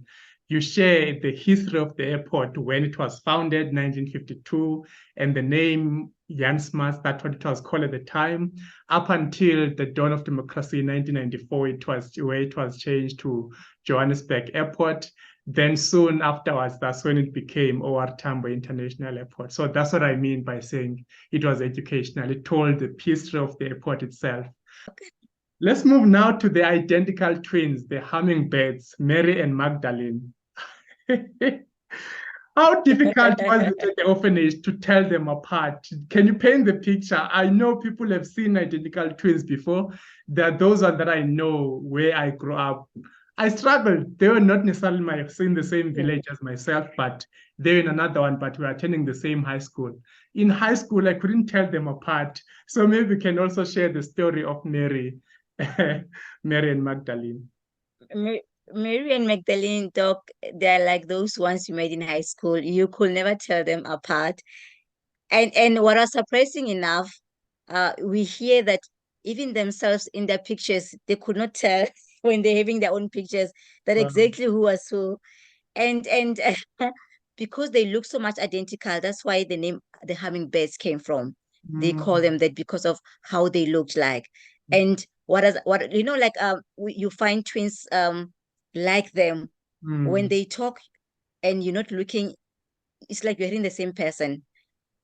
You share the history of the airport when it was founded, 1952, and the name Jansmas, that's what it was called at the time, up until the dawn of democracy in 1994, it was changed to Johannesburg Airport. Then soon afterwards, that's when it became OR Tambo International Airport. So that's what I mean by saying it was educational. It told the history of the airport itself. Let's move now to the identical twins, the hummingbirds, Mary and Magdalene. How difficult was it at the orphanage to tell them apart? Can you paint the picture? I know people have seen identical twins before. There are those ones that I know where I grew up. I struggled. They were not necessarily in the same village as myself, but they were in another one, but we were attending the same high school. In high school, I couldn't tell them apart. So maybe we can also share the story of Mary, Mary and Magdalene. Mary and Magdalene talk, they're like those ones you made in high school. You could never tell them apart. And what was surprising enough, we hear that even themselves in their pictures, they could not tell when they're having their own pictures that Wow. exactly who was who. And because they look so much identical, that's why the name the hummingbirds came from. They call Mm, them that because of how they looked like. And what like you find twins like them when mm, they talk and you're not looking, it's like you're hearing the same person.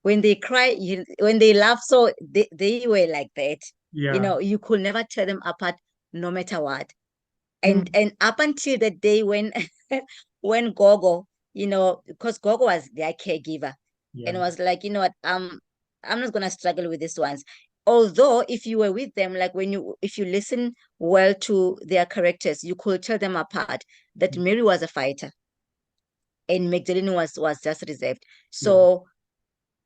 When they cry, when they laugh, so they were like that. Yeah. You could never tear them apart no matter what. And Mm. and up until the day when when Gogo, because Gogo was their caregiver and Yeah. was like, what, I'm not gonna struggle with these ones. Although if you were with them, like if you listen well to their characters, you could tell them apart that Mary was a fighter and Magdalene was just reserved. Yeah. So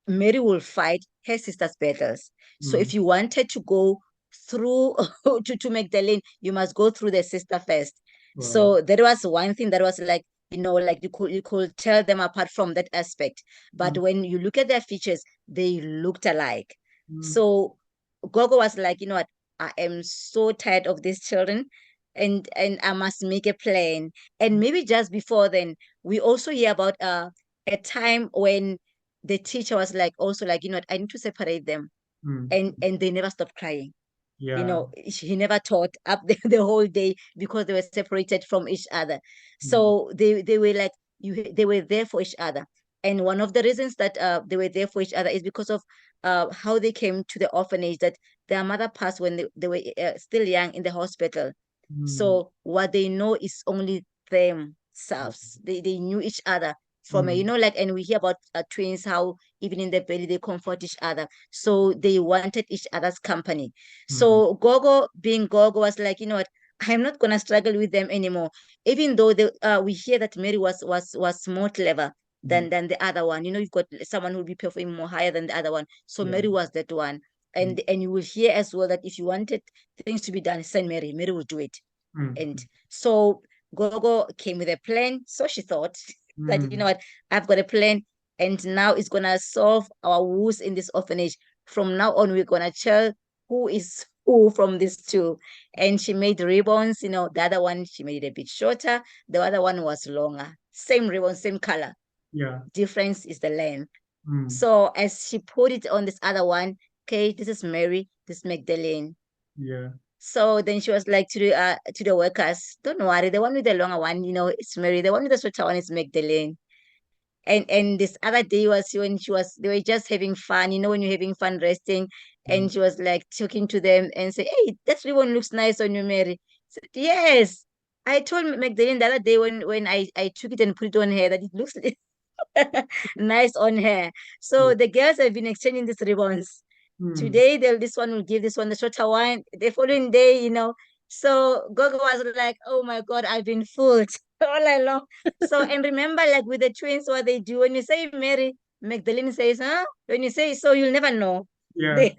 Mary will fight her sister's battles. So Mm. if you wanted to go through to Magdalene, you must go through the sister first. Wow. So that was one thing that was like, like you could tell them apart from that aspect. But Mm. when you look at their features, they looked alike. Mm. So Gogo was like, you know what, I am so tired of these children and I must make a plan. And maybe just before then, we also hear about a time when the teacher was like also like, I need to separate them. Mm. And they never stopped crying. Yeah. He never taught up the whole day because they were separated from each other. Mm. So they were like they were there for each other. And one of the reasons that they were there for each other is because of how they came to the orphanage, that their mother passed when they were still young in the hospital. Mm. So what they know is only themselves. They knew each other from a, Mm. like, and we hear about twins, how even in the belly they comfort each other. So they wanted each other's company. Mm. So Gogo, being Gogo, was like, you know what, I'm not gonna struggle with them anymore. Even though we hear that Mary was more clever Mm. than the other one. You've got someone who'll be performing more higher than the other one. So Yeah. Mary was that one. Mm. And you will hear as well that if you wanted things to be done, send Mary. Mary will do it. And Mm. so Gogo came with a plan. So she thought that, Mm. what, I've got a plan, and now it's gonna solve our woes in this orphanage. From now on, we're gonna tell who is who from these two. And she made ribbons, the other one she made it a bit shorter, the other one was longer. Same ribbon, same color. Yeah. Difference is the length. Mm. So as she put it on this other one, okay, this is Mary, this is Magdalene. Yeah. So then she was like to the workers, don't worry, the one with the longer one, it's Mary. The one with the shorter one is Magdalene. And this other day was when they were just having fun, when you're having fun resting, Mm. and she was like talking to them and say, hey, that ribbon looks nice on you, Mary. Said, yes. I told Magdalene the other day when I took it and put it on her that it looks nice on her. Yeah. So the girls have been exchanging these ribbons. Mm. Today, this one will give this one the shorter one. The following day, So Gogo was like, oh my God, I've been fooled all along. So, and remember, like with the twins, what they do, when you say Mary, Magdalene says, huh? When you say so, you'll never know. Yeah. They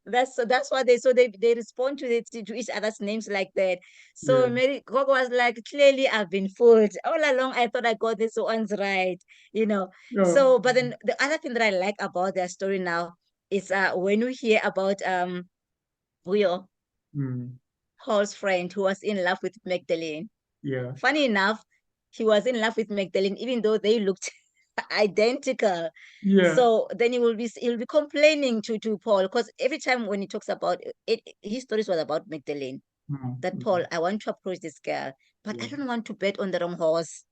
that's what they respond to it to each other's names like that. So Yeah. Mary Gogo was like, clearly I've been fooled all along. I thought I got this one's right, you know. No. So, but then the other thing that I like about their story now is when we hear about Will, Mm. Paul's friend who was in love with Magdalene. Yeah. Funny enough, he was in love with Magdalene, even though they looked identical. Yeah. So then he'll be complaining to Paul, because every time when he talks about it, his stories was about Magdalene. Mm. That Paul, Mm. I want to approach this girl, but I Yeah. don't want to bet on the wrong horse.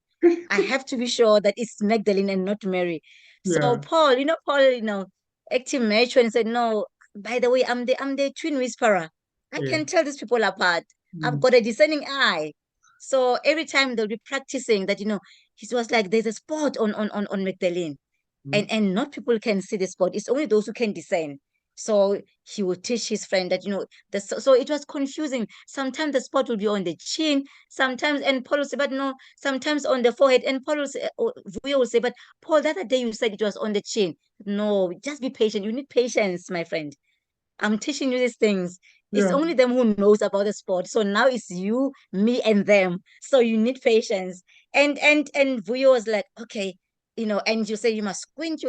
I have to be sure that it's Magdalene and not Mary. So Yeah. Paul, acting mature and said, no, by the way, I'm the twin whisperer. I Yeah. can tell these people apart. I've Mm. got a discerning eye. So every time they'll be practicing that, he was like, there's a spot on Magdalene, Mm. and not people can see the spot. It's only those who can discern. So he would teach his friend that, so it was confusing. Sometimes the spot will be on the chin, sometimes, and Paul will say, but no, sometimes on the forehead. And Paul will say, Vuyo will say, but Paul, the other day you said it was on the chin. No, just be patient. You need patience, my friend. I'm teaching you these things. It's Yeah. only them who knows about the sport. So now it's you, me, and them. So you need patience. And Vuyo was like, okay, and you say you must squint,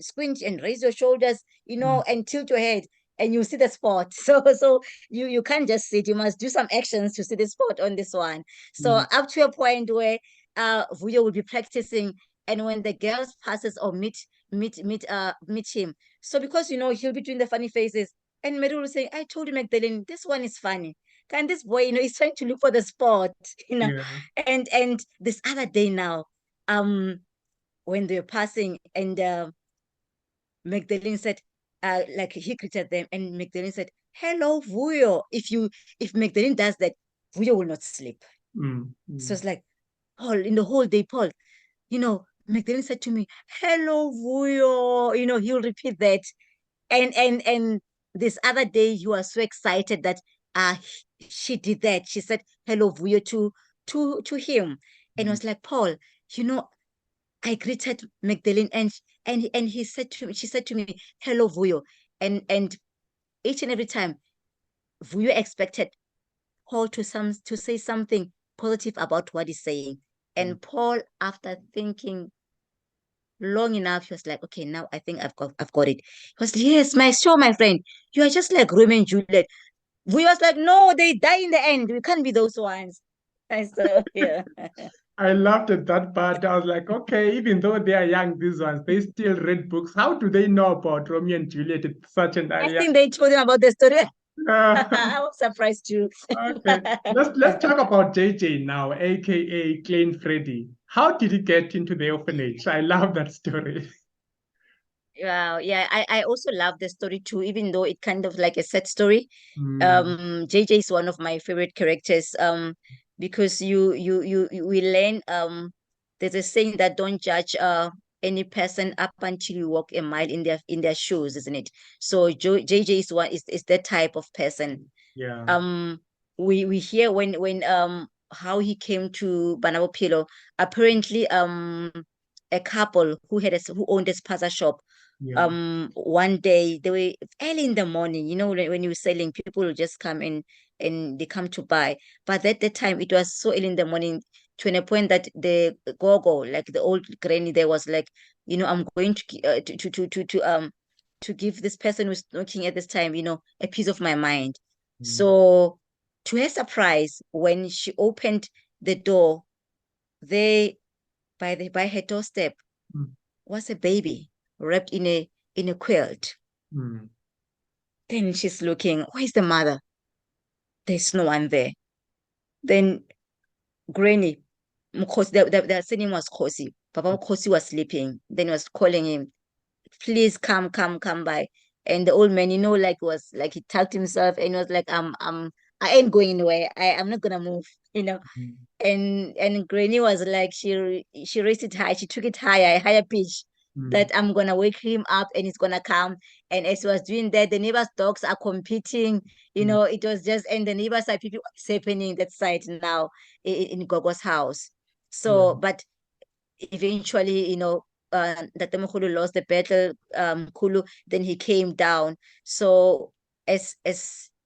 squint and raise your shoulders, Mm. and tilt your head, and you see the spot. So you can't just sit. You must do some actions to see the spot on this one. So Mm. up to a point where Vuyo will be practicing, and when the girls passes or meet him. So because he'll be doing the funny faces, and Mary will say, I told you, Magdalene, this one is funny. Can this boy, he's trying to look for the spot, Yeah. and this other day now, when they were passing, and Magdalene said, like he greeted them, and Magdalene said, "Hello, Vuyo." If Magdalene does that, Vuyo will not sleep. So it's like, Paul, in the whole day, Paul, Magdalene said to me, "Hello, Vuyo." He'll repeat that. And this other day he was so excited that uh she did that. She said hello Vuyo to him. And was like, Paul, you know, I greeted Magdalene, and she said to me, hello Vuyo. And each and every time Vuyo expected Paul to say something positive about what he's saying. And Paul, after thinking long enough, he was like, okay, now I think I've got it. He was, yes, my friend, you are just like Romeo and Juliet. We was like, no, they die in the end. We can't be those ones. And so yeah. I laughed at that part. I was like, okay, even though they are young, these ones, they still read books. How do they know about Romeo and Juliet at such an I young? think they told him about the story. I was surprised too. Okay, let's talk about JJ now, aka Klein Freddy. How did he get into the orphanage? I love that story. Wow, yeah, I also love the story too, even though it kind of like a sad story. Mm, JJ is one of my favorite characters. Because we learn there's a saying that don't judge any person up until you walk a mile in their shoes, isn't it? So JJ is that type of person. yeah, um we hear when how he came to Banabopilo. Apparently, a couple who owned a spaza shop, yeah. one day they were early in the morning, when you're selling, people will just come in and they come to buy. But at the time it was so early in the morning, to a point that the gogo, like the old granny there, was like, I'm going to give this person who's knocking at this time, a piece of my mind. Mm, So, to her surprise, when she opened the door, there by her doorstep mm, was a baby wrapped in a quilt. mm, Then she's looking, where's the mother? There's no one there. Then Granny, Mkhosi, the surname was Khosi. Papa Mkhosi was sleeping. Then he was calling him, please come by. And the old man, like, was like, he tucked himself and was like, I ain't going anywhere. I'm not gonna move, you know. mm, And Granny was like, she raised it high, she took it higher, a higher pitch, mm, that I'm gonna wake him up and he's gonna come. And as he was doing that, the neighbors' dogs are competing. mm, It was just, and the neighbors are people, what's happening that side now in Gogo's house. yeah. So, but eventually, that Mkhulu lost the battle. Kulu, then he came down. So as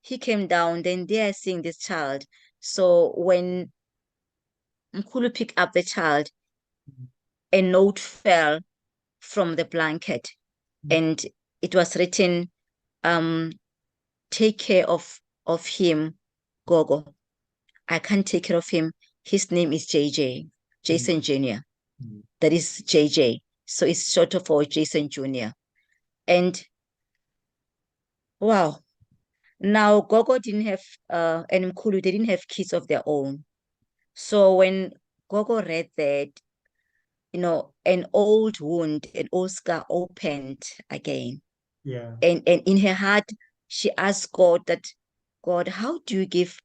he came down, then they are seeing this child. So when Mkhulu picked up the child, a note fell from the blanket, Mm, and it was written, um, take care of him, Gogo. I can't take care of him. His name is JJ, mm, Jason Jr. mm, That is JJ. So it's shorter for Jason Jr. And wow, now Gogo didn't have and Mkulu, they didn't have kids of their own. So when Gogo read that, an old wound, an old scar opened again. yeah. And in her heart, she asked God that, God, how do you give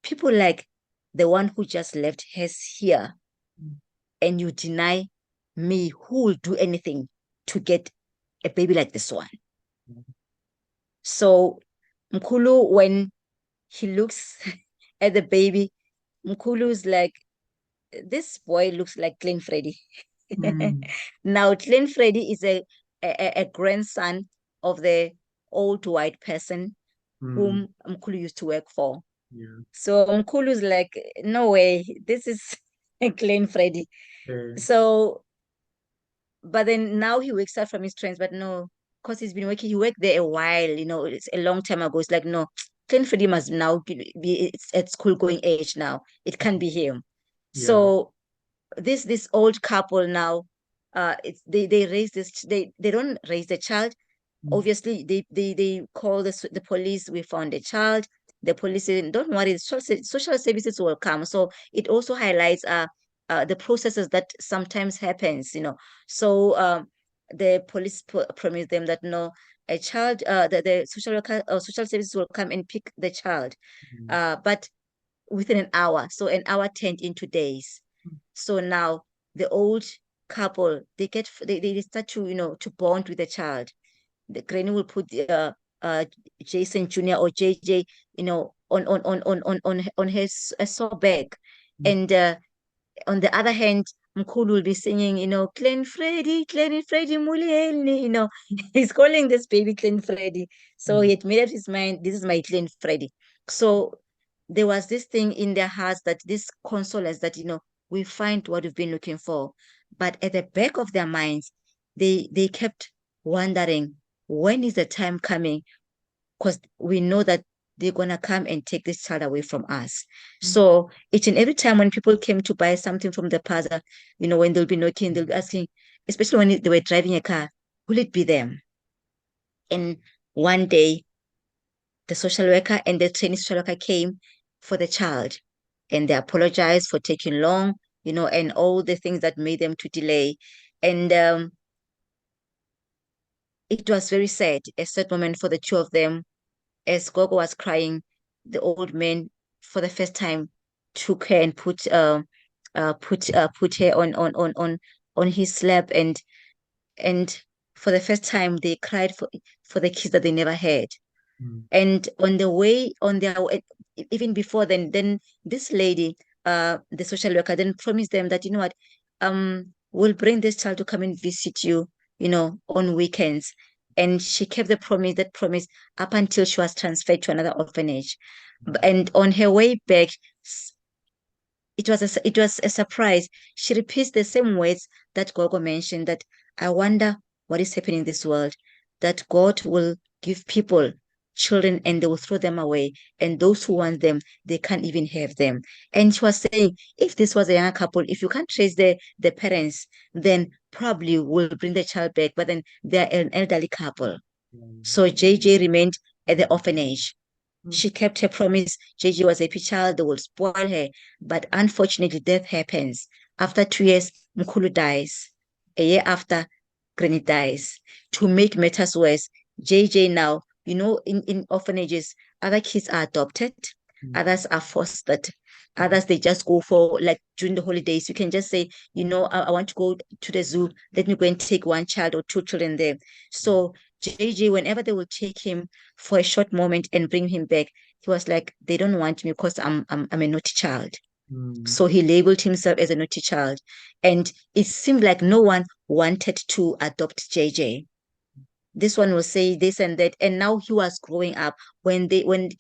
people like the one who just left hers here, Mm, and you deny me who will do anything to get a baby like this one? So Mkulu, when he looks at the baby, Mkulu's like, this boy looks like Clean Freddy. mm, Now, Clean Freddy is a grandson of the old white person mm, whom Mkulu used to work for. yeah. So Mkulu's like, no way, this is Clean Freddy. Eh, So, but then now he wakes up from his trance, but no, because he's been working, he worked there a while, it's a long time ago. It's like, no, Clean Freddy must now be it's at school going age now. It can't be him. yeah. So this old couple now, it's they raise this, they don't raise the child. Mm, Obviously they call the police. We found a child. The police say, don't worry, social services will come. So it also highlights the processes that sometimes happens. So the police promised them that no, a child, the social worker or social services will come and pick the child, but within an hour. So an hour turned into days. So now the old couple, they start to, to bond with the child. The granny will put uh Jason Jr. or JJ, on his a saw bag. And on the other hand, Mkulu will be singing, Clan Freddy Muleni, he's calling this baby Clan Freddy. So he had made up his mind, this is my Clan Freddy. So there was this thing in their hearts that this consolers that, we find what we've been looking for. But at the back of their minds, they kept wondering, when is the time coming? Because we know that they're gonna come and take this child away from us. So each and every time when people came to buy something from the plaza, when they'll be knocking, they'll be asking, especially when they were driving a car, will it be them? And one day, the social worker and the trainee social worker came for the child, and they apologized for taking long, and all the things that made them to delay. And it was very sad, a sad moment for the two of them. As Gogo was crying, the old man, for the first time, took her and put her on his lap, and for the first time they cried for the kids that they never had. And on the way, on their way, even before then this lady, the social worker, then promised them that, we'll bring this child to come and visit you, on weekends. And she kept that promise up until she was transferred to another orphanage. And on her way back, it was a surprise. She repeats the same words that Gogo mentioned, that I wonder what is happening in this world, that God will give people children and they will throw them away. And those who want them, they can't even have them. And she was saying, if this was a younger couple, if you can't trace the parents, then probably we'll bring the child back. But then they're an elderly couple. So JJ remained at the orphanage. She kept her promise. JJ was a happy child, they will spoil her. But unfortunately, death happens. After 2 years, Mkulu dies. A year after, Granny dies. To make matters worse, JJ now, in orphanages, other kids are adopted, others are fostered, others they just go for, like, during the holidays. You can just say, I want to go to the zoo. Let me go and take one child or two children there. So JJ, whenever they will take him for a short moment and bring him back, he was like, they don't want me because I'm a naughty child. So he labeled himself as a naughty child. And it seemed like no one wanted to adopt JJ. This one will say this and that, and now he was growing up. When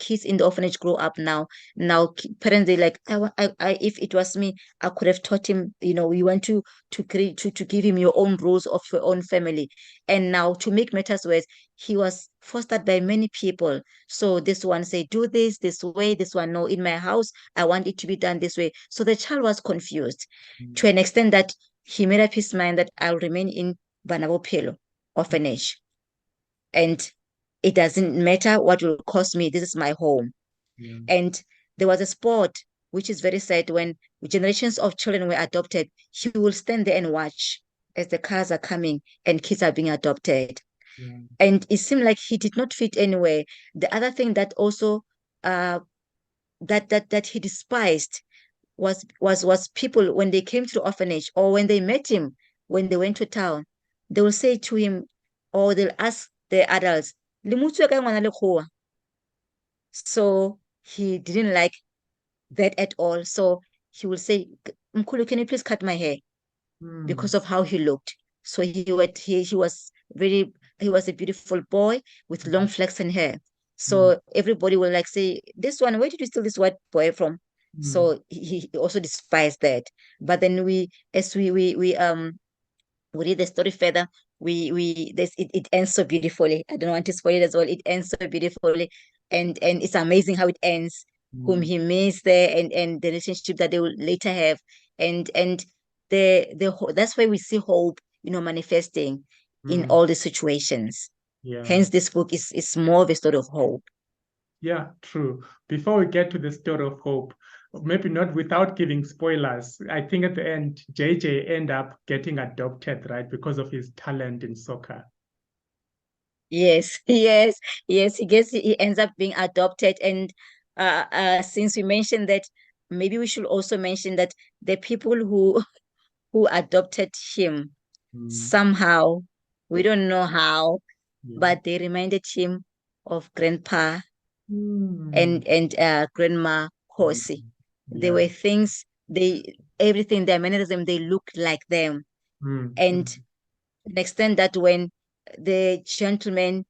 kids in the orphanage grow up now parents, they like, if it was me, I could have taught him, you want to create to give him your own rules of your own family. And now, to make matters worse, he was fostered by many people. So this one say, do this way, this one, no, in my house I want it to be done this way. So the child was confused to an extent that he made up his mind that I'll remain in Banabopelo orphanage, and it doesn't matter what will cost me, this is my home. And there was a sport which is very sad. When generations of children were adopted, he will stand there and watch as the cars are coming and kids are being adopted. And it seemed like he did not fit anywhere. The other thing that also that he despised was people, when they came to the orphanage or when they met him, when they went to town, they will say to him, or they'll ask the adults, so he didn't like that at all. So he will say, Mkulu, can you please cut my hair? Because of how he looked. So he was a beautiful boy with long flaxen hair. So everybody will like say, this one, where did you steal this white boy from? So he also despised that. But then as we read the story further, it ends so beautifully. I don't want to spoil it as well. It ends so beautifully, and it's amazing how it ends. Whom he meets there, and the relationship that they will later have, and that's why we see hope, manifesting in all the situations. Hence, this book is more of a story of hope. Yeah, true. Before we get to the story of hope, maybe not without giving spoilers. I think at the end, JJ end up getting adopted, right, because of his talent in soccer. Yes, yes. He ends up being adopted. And since we mentioned that, maybe we should also mention that the people who adopted him Mm, somehow, we don't know how, yeah. but they reminded him of grandpa Mm, and grandma mm, Hosi. There yeah. were things, they everything, their mannerism, they looked like them. Mm, And mm, to an extent that when the gentleman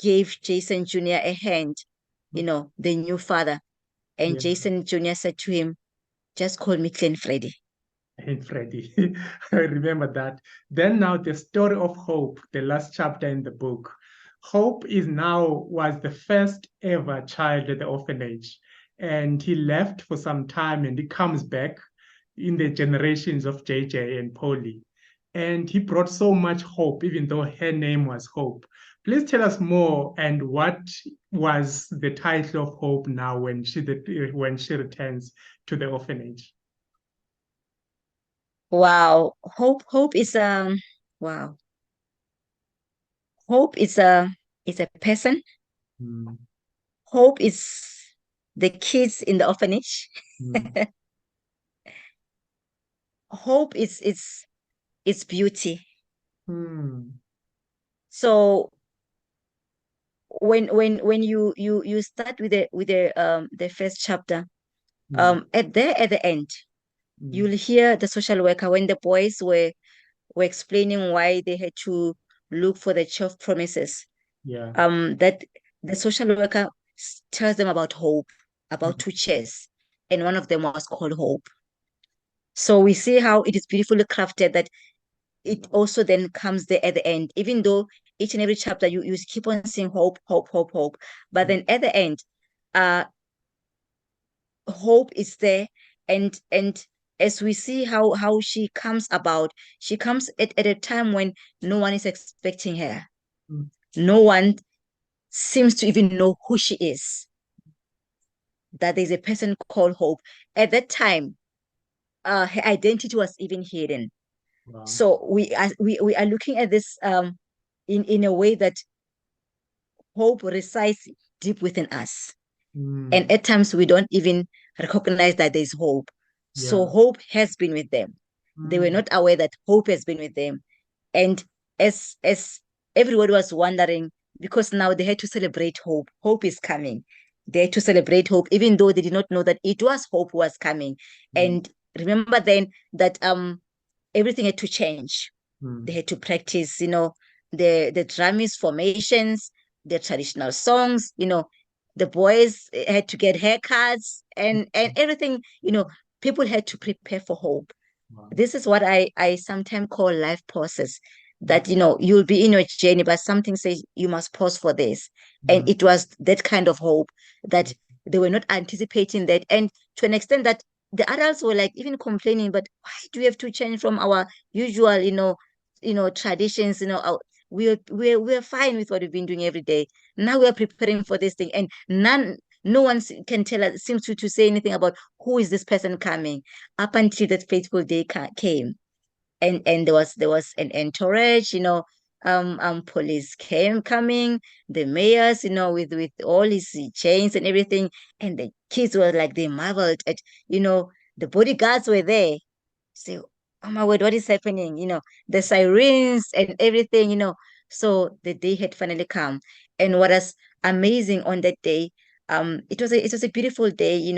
gave Jason Jr. a hand, mm, the new father, and yeah. Jason Jr. said to him, just call me Clean Freddy. And Freddie. I remember that. Then now the story of Hope, the last chapter in the book. Hope was the first ever child at the orphanage. And he left for some time and he comes back in the generations of JJ and Polly. And he brought so much hope, even though her name was Hope. Please tell us more and what was the title of Hope now when she returns to the orphanage. Wow. Hope is wow. Hope is a person. Mm, Hope is the kids in the orphanage. mm. Hope is beauty. Hmm. So when you start with the first chapter, Mm, at the end, mm, you'll hear the social worker when the boys were explaining why they had to look for the 12 promises. yeah. That the social worker tells them about hope, about Mm, two chairs, and one of them was called hope. So we see how it is beautifully crafted, that it also then comes there at the end, even though each and every chapter you keep on seeing hope, hope, hope, hope. But mm, then at the end, uh hope is there. And as we see how she comes about, she comes at a time when no one is expecting her. mm, No one seems to even know who she is, that there's a person called Hope. At that time, her identity was even hidden. wow. So we are looking at this in a way that hope resides deep within us. And Mm, at times we don't even recognize that there's hope. So yeah. hope has been with them. They were Mm, not aware that hope has been with them. And as everybody was wondering, because now they had to celebrate hope. Hope is coming. They had to celebrate hope, even though they did not know that it was hope who was coming. mm, And remember then that everything had to change. They mm, had to practice, the drummies formations, the traditional songs, the boys had to get haircuts and mm, everything, people had to prepare for hope. wow. This is what I sometimes call life pauses. Mm, That you'll be in your journey, but something says you must pause for this. And mm, it was that kind of hope that they were not anticipating that. And to an extent that the adults were like even complaining, but why do we have to change from our usual, traditions? We're fine with what we've been doing every day. Now we are preparing for this thing, and no one can tell us, seems to say anything about who is this person coming, up until that fateful day came. And there was an entourage, police came coming, the mayors, with all his chains and everything. And the kids were like, they marveled at, you know the bodyguards were there. Say, oh my word, what is happening? The sirens and everything. So the day had finally come. And what was amazing on that day, it was a beautiful day.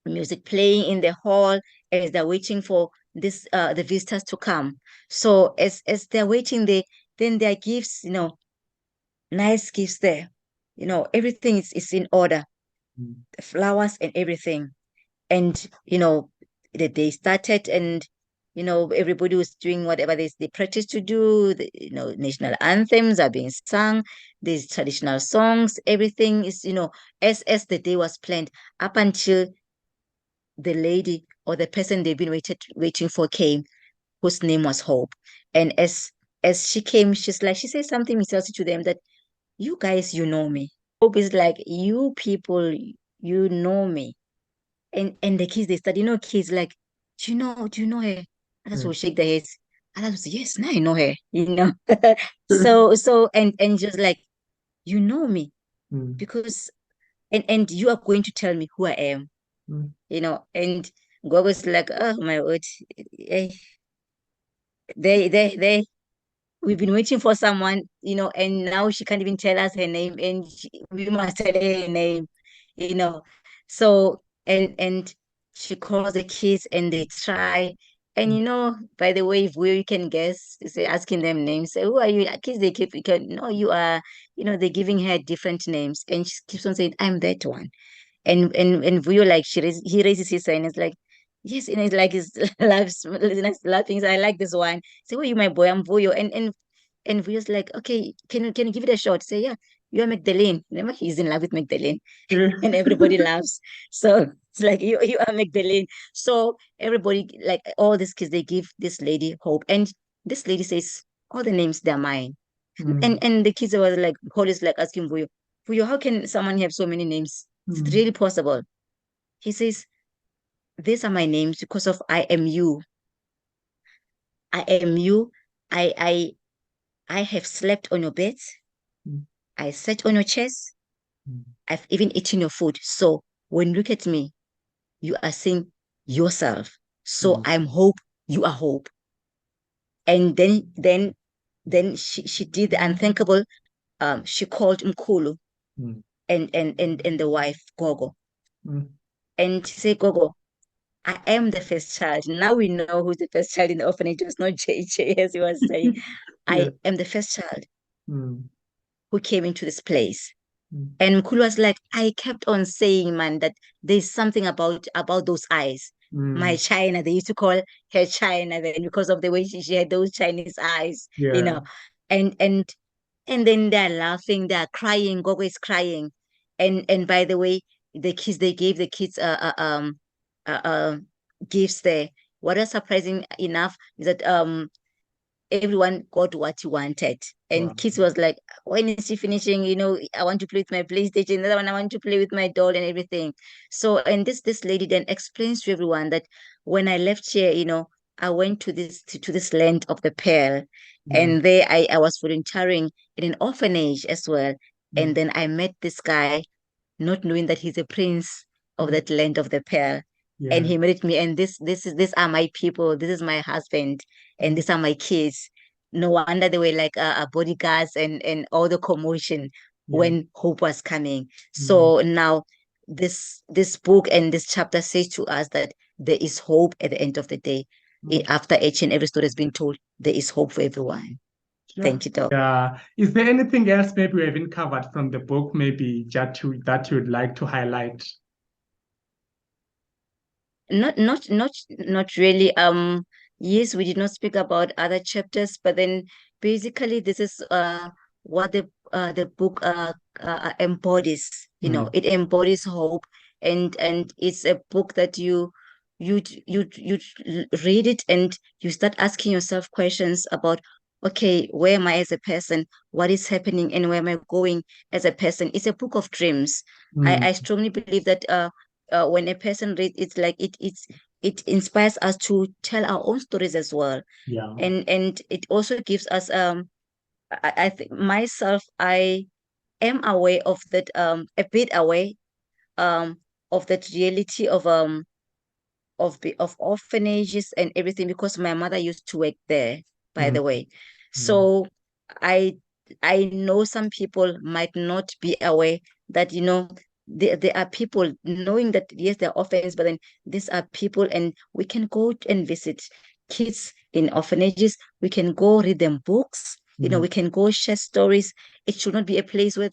Music playing in the hall as they're waiting for the visitors to come. So as they're waiting, then there are gifts, nice gifts there. Everything is in order, mm, the flowers and everything. And the day started, and everybody was doing whatever they practice to do. National anthems are being sung, these traditional songs, everything is, as the day was planned, up until the lady or the person they've been waiting for came, whose name was Hope. And as she came, she said something mysteriously to them, that you guys, you know me. Hope is like, you people, you know me. And the kids, they start, kids like, do you know her? Others will shake their heads. Others will say, yes, now I know her, So just like, you know me because, and you are going to tell me who I am, and God was like, oh my word, eh, they we've been waiting for someone, and now she can't even tell us her name, and we must tell her name, you know. So and she calls the kids, and they try. And by the way, if we can guess, say asking them names, say, who are you? Kids, they keep, no, you are, they're giving her different names, and she keeps on saying, I'm that one. And Vuyo, like, he raises his hand, and it's like, yes, and it's like his laughing. So I like this one. Say, oh, you my boy, I'm Vuyo. And Vuyo's like, okay, can you give it a shot? Say, yeah, you're Magdalene. Remember, he's in love with Magdalene. And everybody laughs. So it's like, you are Magdalene. So everybody, like, all these kids, they give this lady hope. And this lady says, all the names, they're mine. And the kids were like, always like asking Vuyo, Vuyo, how can someone have so many names? Is it really possible? He says, these are my names because of I am you. I am you. I I I have slept on your bed. I sat on your chest. I've even eaten your food. So when you look at me, you are seeing yourself. So I'm hope, you are hope. And then she did the unthinkable. She called Mkulu and the wife, Gogo. And she said, Gogo, I am the first child. Now we know who's the first child in the orphanage. It was not JJ, as he was saying. Yeah. I am the first child Mm. who came into this place. Mm. And Mkulu was like, I kept on saying, man, that there's something about those eyes. My China, they used to call her China then because of the way she had those Chinese eyes, Yeah. And and then they're laughing, they're crying, Gogo is crying. And by the way, they gave the kids uh, uh gifts there. What is surprising enough is that everyone got what he wanted. Wow. And kids was like, when is she finishing? I want to play with my PlayStation. Another one, I want to play with my doll and everything. So, and this lady then explains to everyone that when I left here, I went to this land of the pearl, and there I was volunteering in an orphanage as well. And then I met this guy, not knowing that he's a prince of that land of the pearl. And Yeah. he married me, and these are my people, this is my husband, and these are my kids. No wonder they were like bodyguards and all the commotion Yeah. when Hope was coming. So now this book and this chapter says to us that there is hope at the end of the day. After each and every story has been told, there is hope for everyone. Sure. Thank you, Doc. Yeah. Is there anything else maybe we haven't covered from the book, maybe that you'd like to highlight? Not really. Yes, we did not speak about other chapters, but then basically this is what the book embodies. It embodies hope, and it's a book that you read it, and you start asking yourself questions about, okay, where am I as a person? What is happening, and where am I going as a person? It's a book of dreams. I strongly believe that when a person reads, it's like it inspires us to tell our own stories as well. Yeah. And it also gives us I think myself, I am aware of that, a bit aware um of that reality of orphanages and everything, because my mother used to work there, by Mm. the way. Yeah. So I I know some people might not be aware that, there are people knowing that, yes, they're orphans, but then these are people, and we can go and visit kids in orphanages. We can go read them books. We can go share stories. It should not be a place where,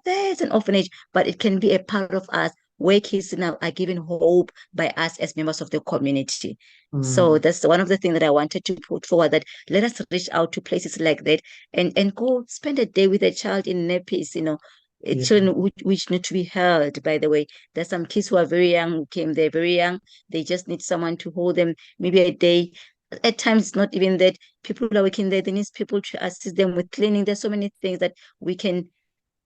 there's an orphanage, but it can be a part of us where kids now are given hope by us as members of the community. So that's one of the things that I wanted to put forward, that let us reach out to places like that, and go spend a day with a child in nappies, Yeah. children which need to be held, by the way. There's some kids who are very young, who came there very young. They just need someone to hold them maybe a day. At times, it's not even that. People are working there, they need people to assist them with cleaning. There's so many things that we can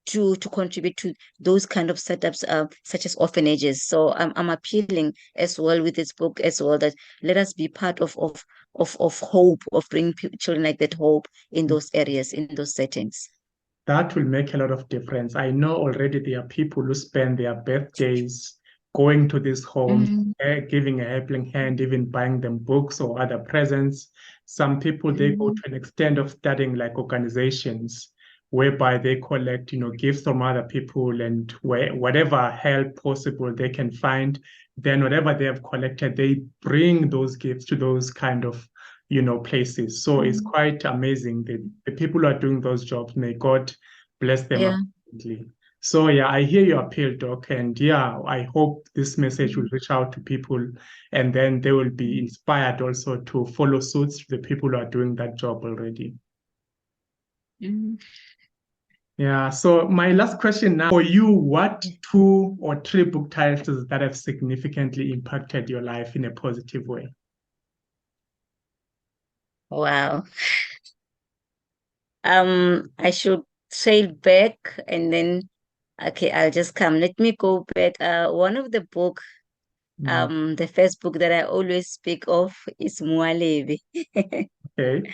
to contribute to those kind of setups, such as orphanages. So I'm appealing as well with this book as well, that let us be part of hope, of bringing children like that hope in those areas, in those settings. That will make a lot of difference. I know already there are people who spend their birthdays going to these homes, Mm, giving a helping hand, even buying them books or other presents. Some people, they go mm, to an extent of starting like organizations whereby they collect, gifts from other people and whatever help possible they can find. Then whatever they have collected, they bring those gifts to those kind of places. So it's mm. quite amazing. The people who are doing those jobs, may God bless them Yeah. abundantly. So yeah, I hear your appeal, Doc, and yeah, I hope this message will Mm, reach out to people and then they will be inspired also to follow suit to the people who are doing that job already. mm. Yeah, so my last question now for you, what 2 or 3 book titles that have significantly impacted your life in a positive way? Wow. I should sail back and then okay, I'll just come. Let me go back. One of the book, Mm, the first book that I always speak of is Mualevi okay.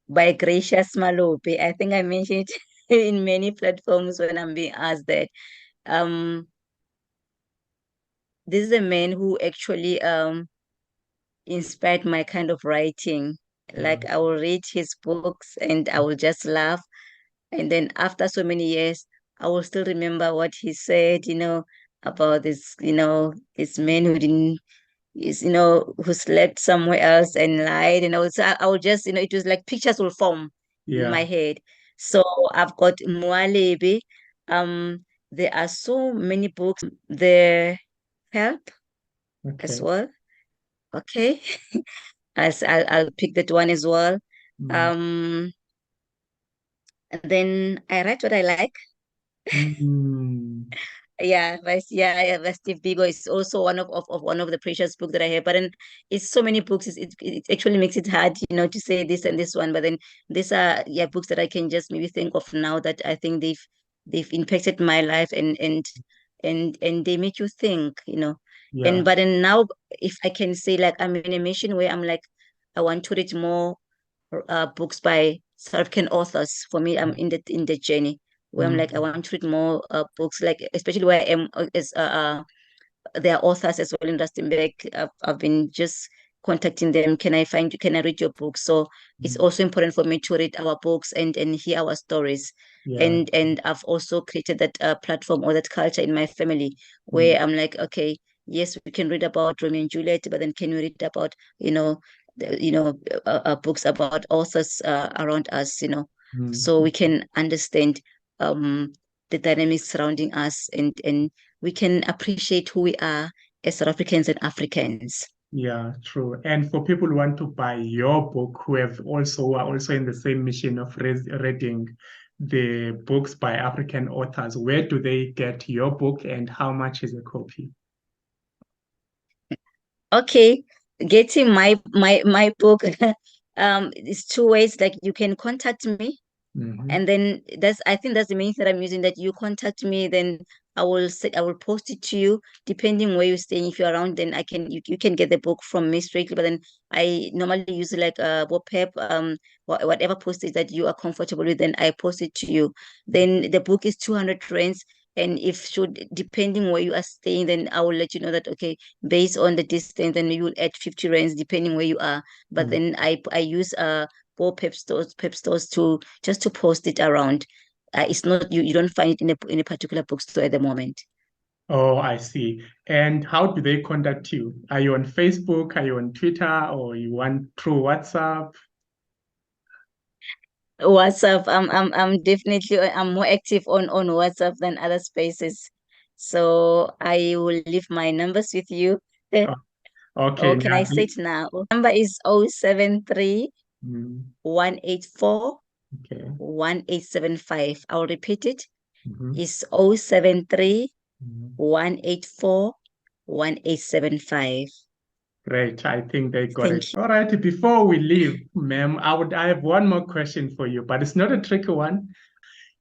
by Gracious Malope. I think I mentioned it in many platforms when I'm being asked that. Um, this is a man who actually inspired my kind of writing. Yeah. Like I will read his books and I will just laugh. And then after so many years, I will still remember what he said, about this man who didn't is who slept somewhere else and lied. And I would just, it was like pictures will form in Yeah. my head. So I've got Mualebi. There are so many books. The Help as Okay. well. Okay. I'll pick that one as well. Mm. Um, and then I write what I like. Mm. Yeah, Steve Biko is also one of one of the precious books that I have. But then it's so many books, it actually makes it hard, to say this and this one. But then these are books that I can just maybe think of now that I think they've impacted my life, and they make you think. And Yeah. but then now, if I can say, like, I'm in a mission where I'm like I want to read more books by South African authors. For me, I'm in the journey where I'm like, I Mm. want to read more books, like especially where I am as there are authors as well in Rustenburg. I've been just contacting them. Can I read your book? So it's Mm. also important for me to read our books and hear our stories. Yeah. And I've also created that platform or that culture in my family Mm. where I'm like, okay, yes, we can read about Romeo and Juliet, but then can we read about, books about authors around us, Mm. so we can understand um the dynamics surrounding us, and we can appreciate who we are as South Africans and Africans. Yeah, true. And for people who want to buy your book, who are also in the same mission of reading the books by African authors, where do they get your book and how much is a copy? Okay, getting my book is two ways. Like, you can contact me. Mm-hmm. And then I think that's the main thing I'm using, that you contact me, then I will post it to you depending where you're staying. If you're around, then you can get the book from me straightly. But then I normally use like WhatsApp, whatever postage that you are comfortable with, then I post it to you. Then the book is 200 rands. And if should depending where you are staying, then I will let you know that, okay, based on the distance, then you will add 50 rands depending where you are. But Mm. then I use for pep stores to just to post it around. It's not, you don't find it in a particular bookstore at the moment. Oh, I see. And how do they contact you? Are you on Facebook? Are you on Twitter? Or you want through WhatsApp? WhatsApp, I'm definitely, I'm more active on WhatsApp than other spaces. So I will leave my numbers with you. Oh, okay. Or can Yeah. I say it now? Number is 073 Mm. 184 Okay. 1875. I'll repeat it. Mm-hmm. It's 073 Mm-hmm. 184 1875. Great. I think they got it. Thank you. All right. Before we leave, ma'am, I have one more question for you, but it's not a tricky one.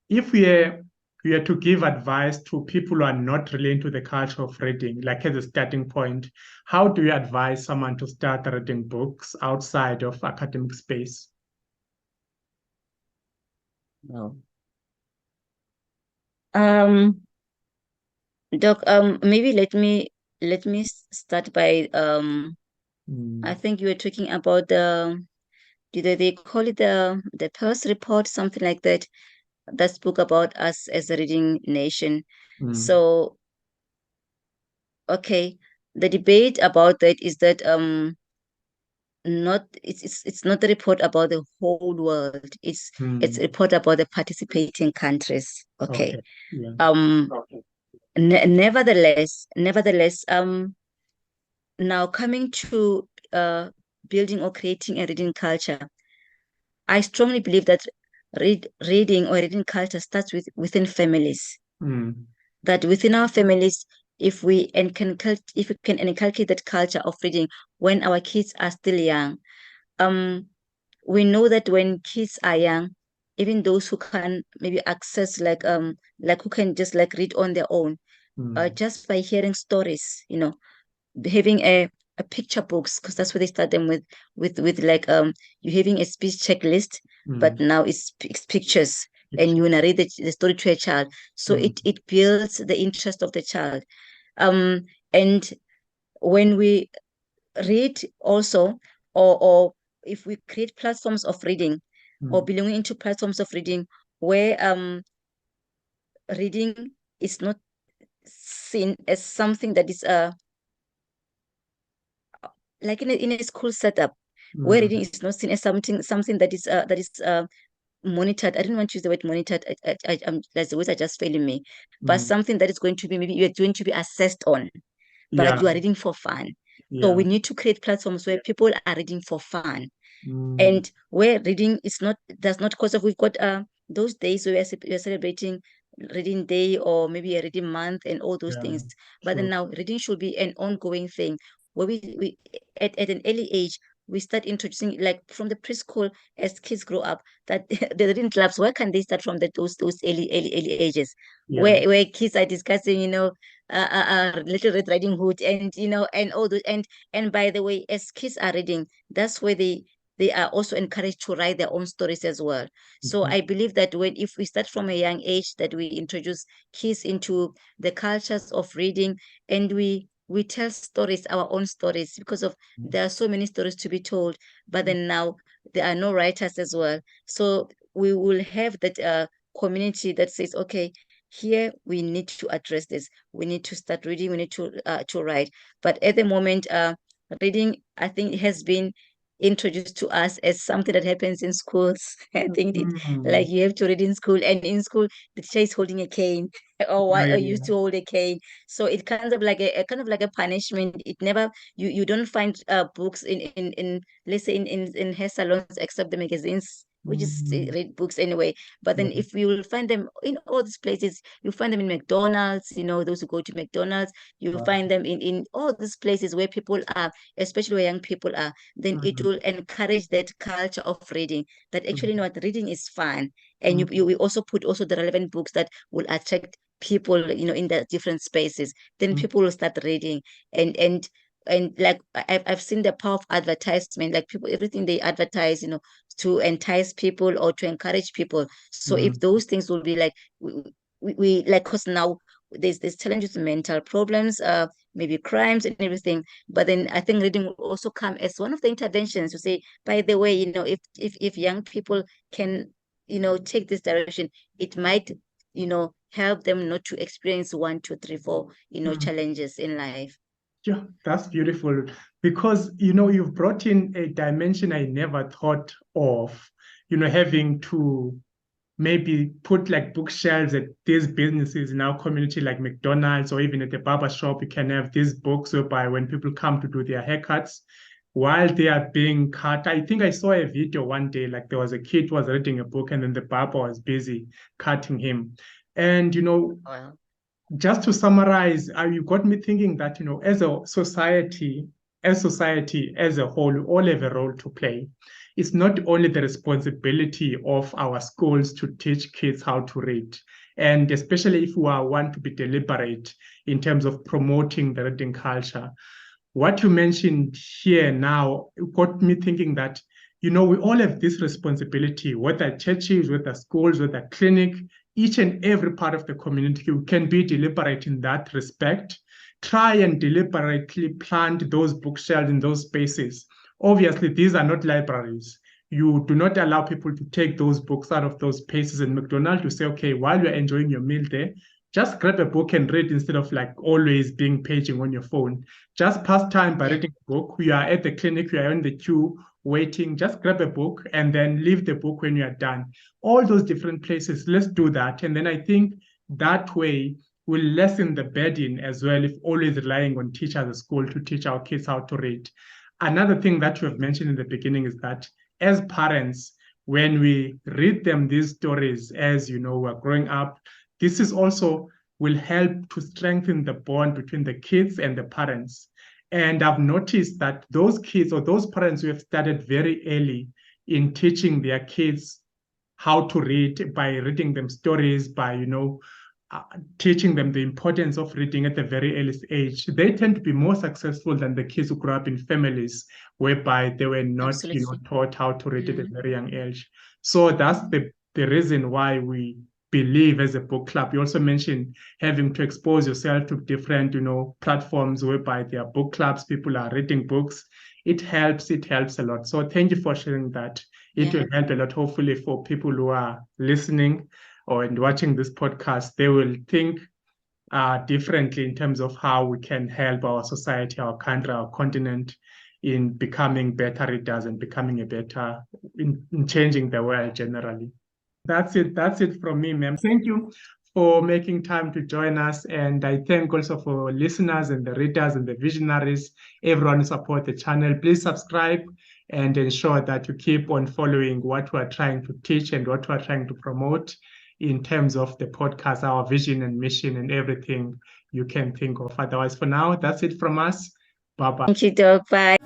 If we're you had to give advice to people who are not really into the culture of reading, like as a starting point, how do you advise someone to start reading books outside of academic space? No. Doc, maybe let me start by I think you were talking about did they call it the Peirce report, something like that. That spoke about us as a reading nation. Mm. So, okay, the debate about that is that not it's not a report about the whole world. It's a Mm. report about the participating countries. Okay. Okay. Yeah. Okay. Nevertheless, now coming to building or creating a reading culture, I strongly believe that reading or reading culture starts within families. Mm. That within our families, if we can inculcate that culture of reading when our kids are still young, um, we know that when kids are young, even those who can maybe access like who can just like read on their own, Mm. just by hearing stories, having a picture books, because that's what they start them with like you having a speech checklist, but Mm. now it's pictures, and Picture. you narrate the story to a child, so Mm. it builds the interest of the child. And when we read also, or if we create platforms of reading or Mm. belonging into platforms of reading where reading is not seen as something that is like in a school setup, where Mm. reading is not seen as something that is monitored. I don't want to use the word monitored. That's the words are just failing me. But Mm. something that is going to be, maybe you're going to be assessed on, but Yeah. you are reading for fun. So Yeah. we need to create platforms where people are reading for fun, Mm. and where reading is not does not, because of we've got those days where we're celebrating reading day, or maybe a reading month and all those Yeah. things. But then True. now reading should be an ongoing thing, where we at an early age we start introducing, like from the preschool, as kids grow up, that the reading clubs, where can they start from those early ages, Yeah. where kids are discussing, Little Red Riding Hood, and and all those, and by the way, as kids are reading, that's where they are also encouraged to write their own stories as well. So Mhm. I believe that if we start from a young age, that we introduce kids into the cultures of reading, and we tell stories, our own stories, because of there are so many stories to be told, but then now there are no writers as well. So we will have that community that says, okay, here we need to address this. We need to start reading. We need to write. But at the moment, reading, I think, has been introduced to us as something that happens in schools. I think it, Mm. like, you have to read in school, and in school the teacher is holding a cane, or Yeah, what, or yeah, used to hold a cane. So it kind of like a kind of like a punishment. It never, you don't find books in let's say in hair salons, except the magazines, which is mm. read books anyway. But Yeah. then if you will find them in all these places, you find them in McDonald's, those who go to McDonald's, you Wow. find them in all these places where people are, especially where young people are. Then it Mm. will encourage that culture of reading, that actually, Mm. what, reading is fun. And you Mm. will also put also the relevant books that will attract people, in the different spaces. Then Mm. people will start reading. And like, I've seen the power of advertisement, like people, everything they advertise, to entice people or to encourage people. So if Mm. those things will be like, we like, because now there's challenges with mental problems, maybe crimes and everything. But then I think reading will also come as one of the interventions to say, by the way, if young people can, take this direction, it might, help them not to experience one, two, three, four, Mm. challenges in life. Yeah, that's beautiful because you've brought in a dimension I never thought of, having to maybe put like bookshelves at these businesses in our community, like McDonald's, or even at the barber shop. You can have these books whereby when people come to do their haircuts, while they are being cut. I think I saw a video one day, like there was a kid who was reading a book and then the barber was busy cutting him. And Well, just to summarize, you got me thinking that, as a society, as a whole, we all have a role to play. it's not only the responsibility of our schools to teach kids how to read, and especially if we want to be deliberate in terms of promoting the reading culture. What you mentioned here now got me thinking that, we all have this responsibility, whether churches, whether schools, whether clinic, each and every part of the community can be deliberate in that respect. Try and deliberately plant those bookshelves in those spaces. Obviously, these are not libraries. You do not allow people to take those books out of those spaces. And McDonald's, you say, okay, while you're enjoying your meal there, just grab a book and read instead of like always being paging on your phone. Just pass time by reading a book. You are at the clinic, you are in the queue waiting, just grab a book and then leave the book when you are done. All those different places, let's do that. And then I think that way will lessen the burden as well, if always relying on teachers at school to teach our kids how to read. Another thing that you have mentioned in the beginning is that as parents, when we read them these stories as we're growing up, this is also will help to strengthen the bond between the kids and the parents. And I've noticed that those kids or those parents who have started very early in teaching their kids how to read by reading them stories, by teaching them the importance of reading at a very early age, they tend to be more successful than the kids who grew up in families whereby they were not taught how to read at a very young age. So that's the reason why we believe as a book club. You also mentioned having to expose yourself to different platforms whereby there are book clubs, people are reading books. It helps a lot. So thank you for sharing that. It will help a lot, hopefully, for people who are listening or and watching this podcast. They will think differently in terms of how we can help our society, our country, our continent in becoming better readers and becoming a better in changing the world generally. That's it from me, ma'am. Thank you for making time to join us. And I thank also for listeners and the readers and the visionaries, everyone who support the channel. Please subscribe and ensure that you keep on following what we're trying to teach and what we're trying to promote in terms of the podcast, our vision and mission and everything you can think of. Otherwise, for now, that's it from us. Bye-bye. Thank you, Doc. Bye.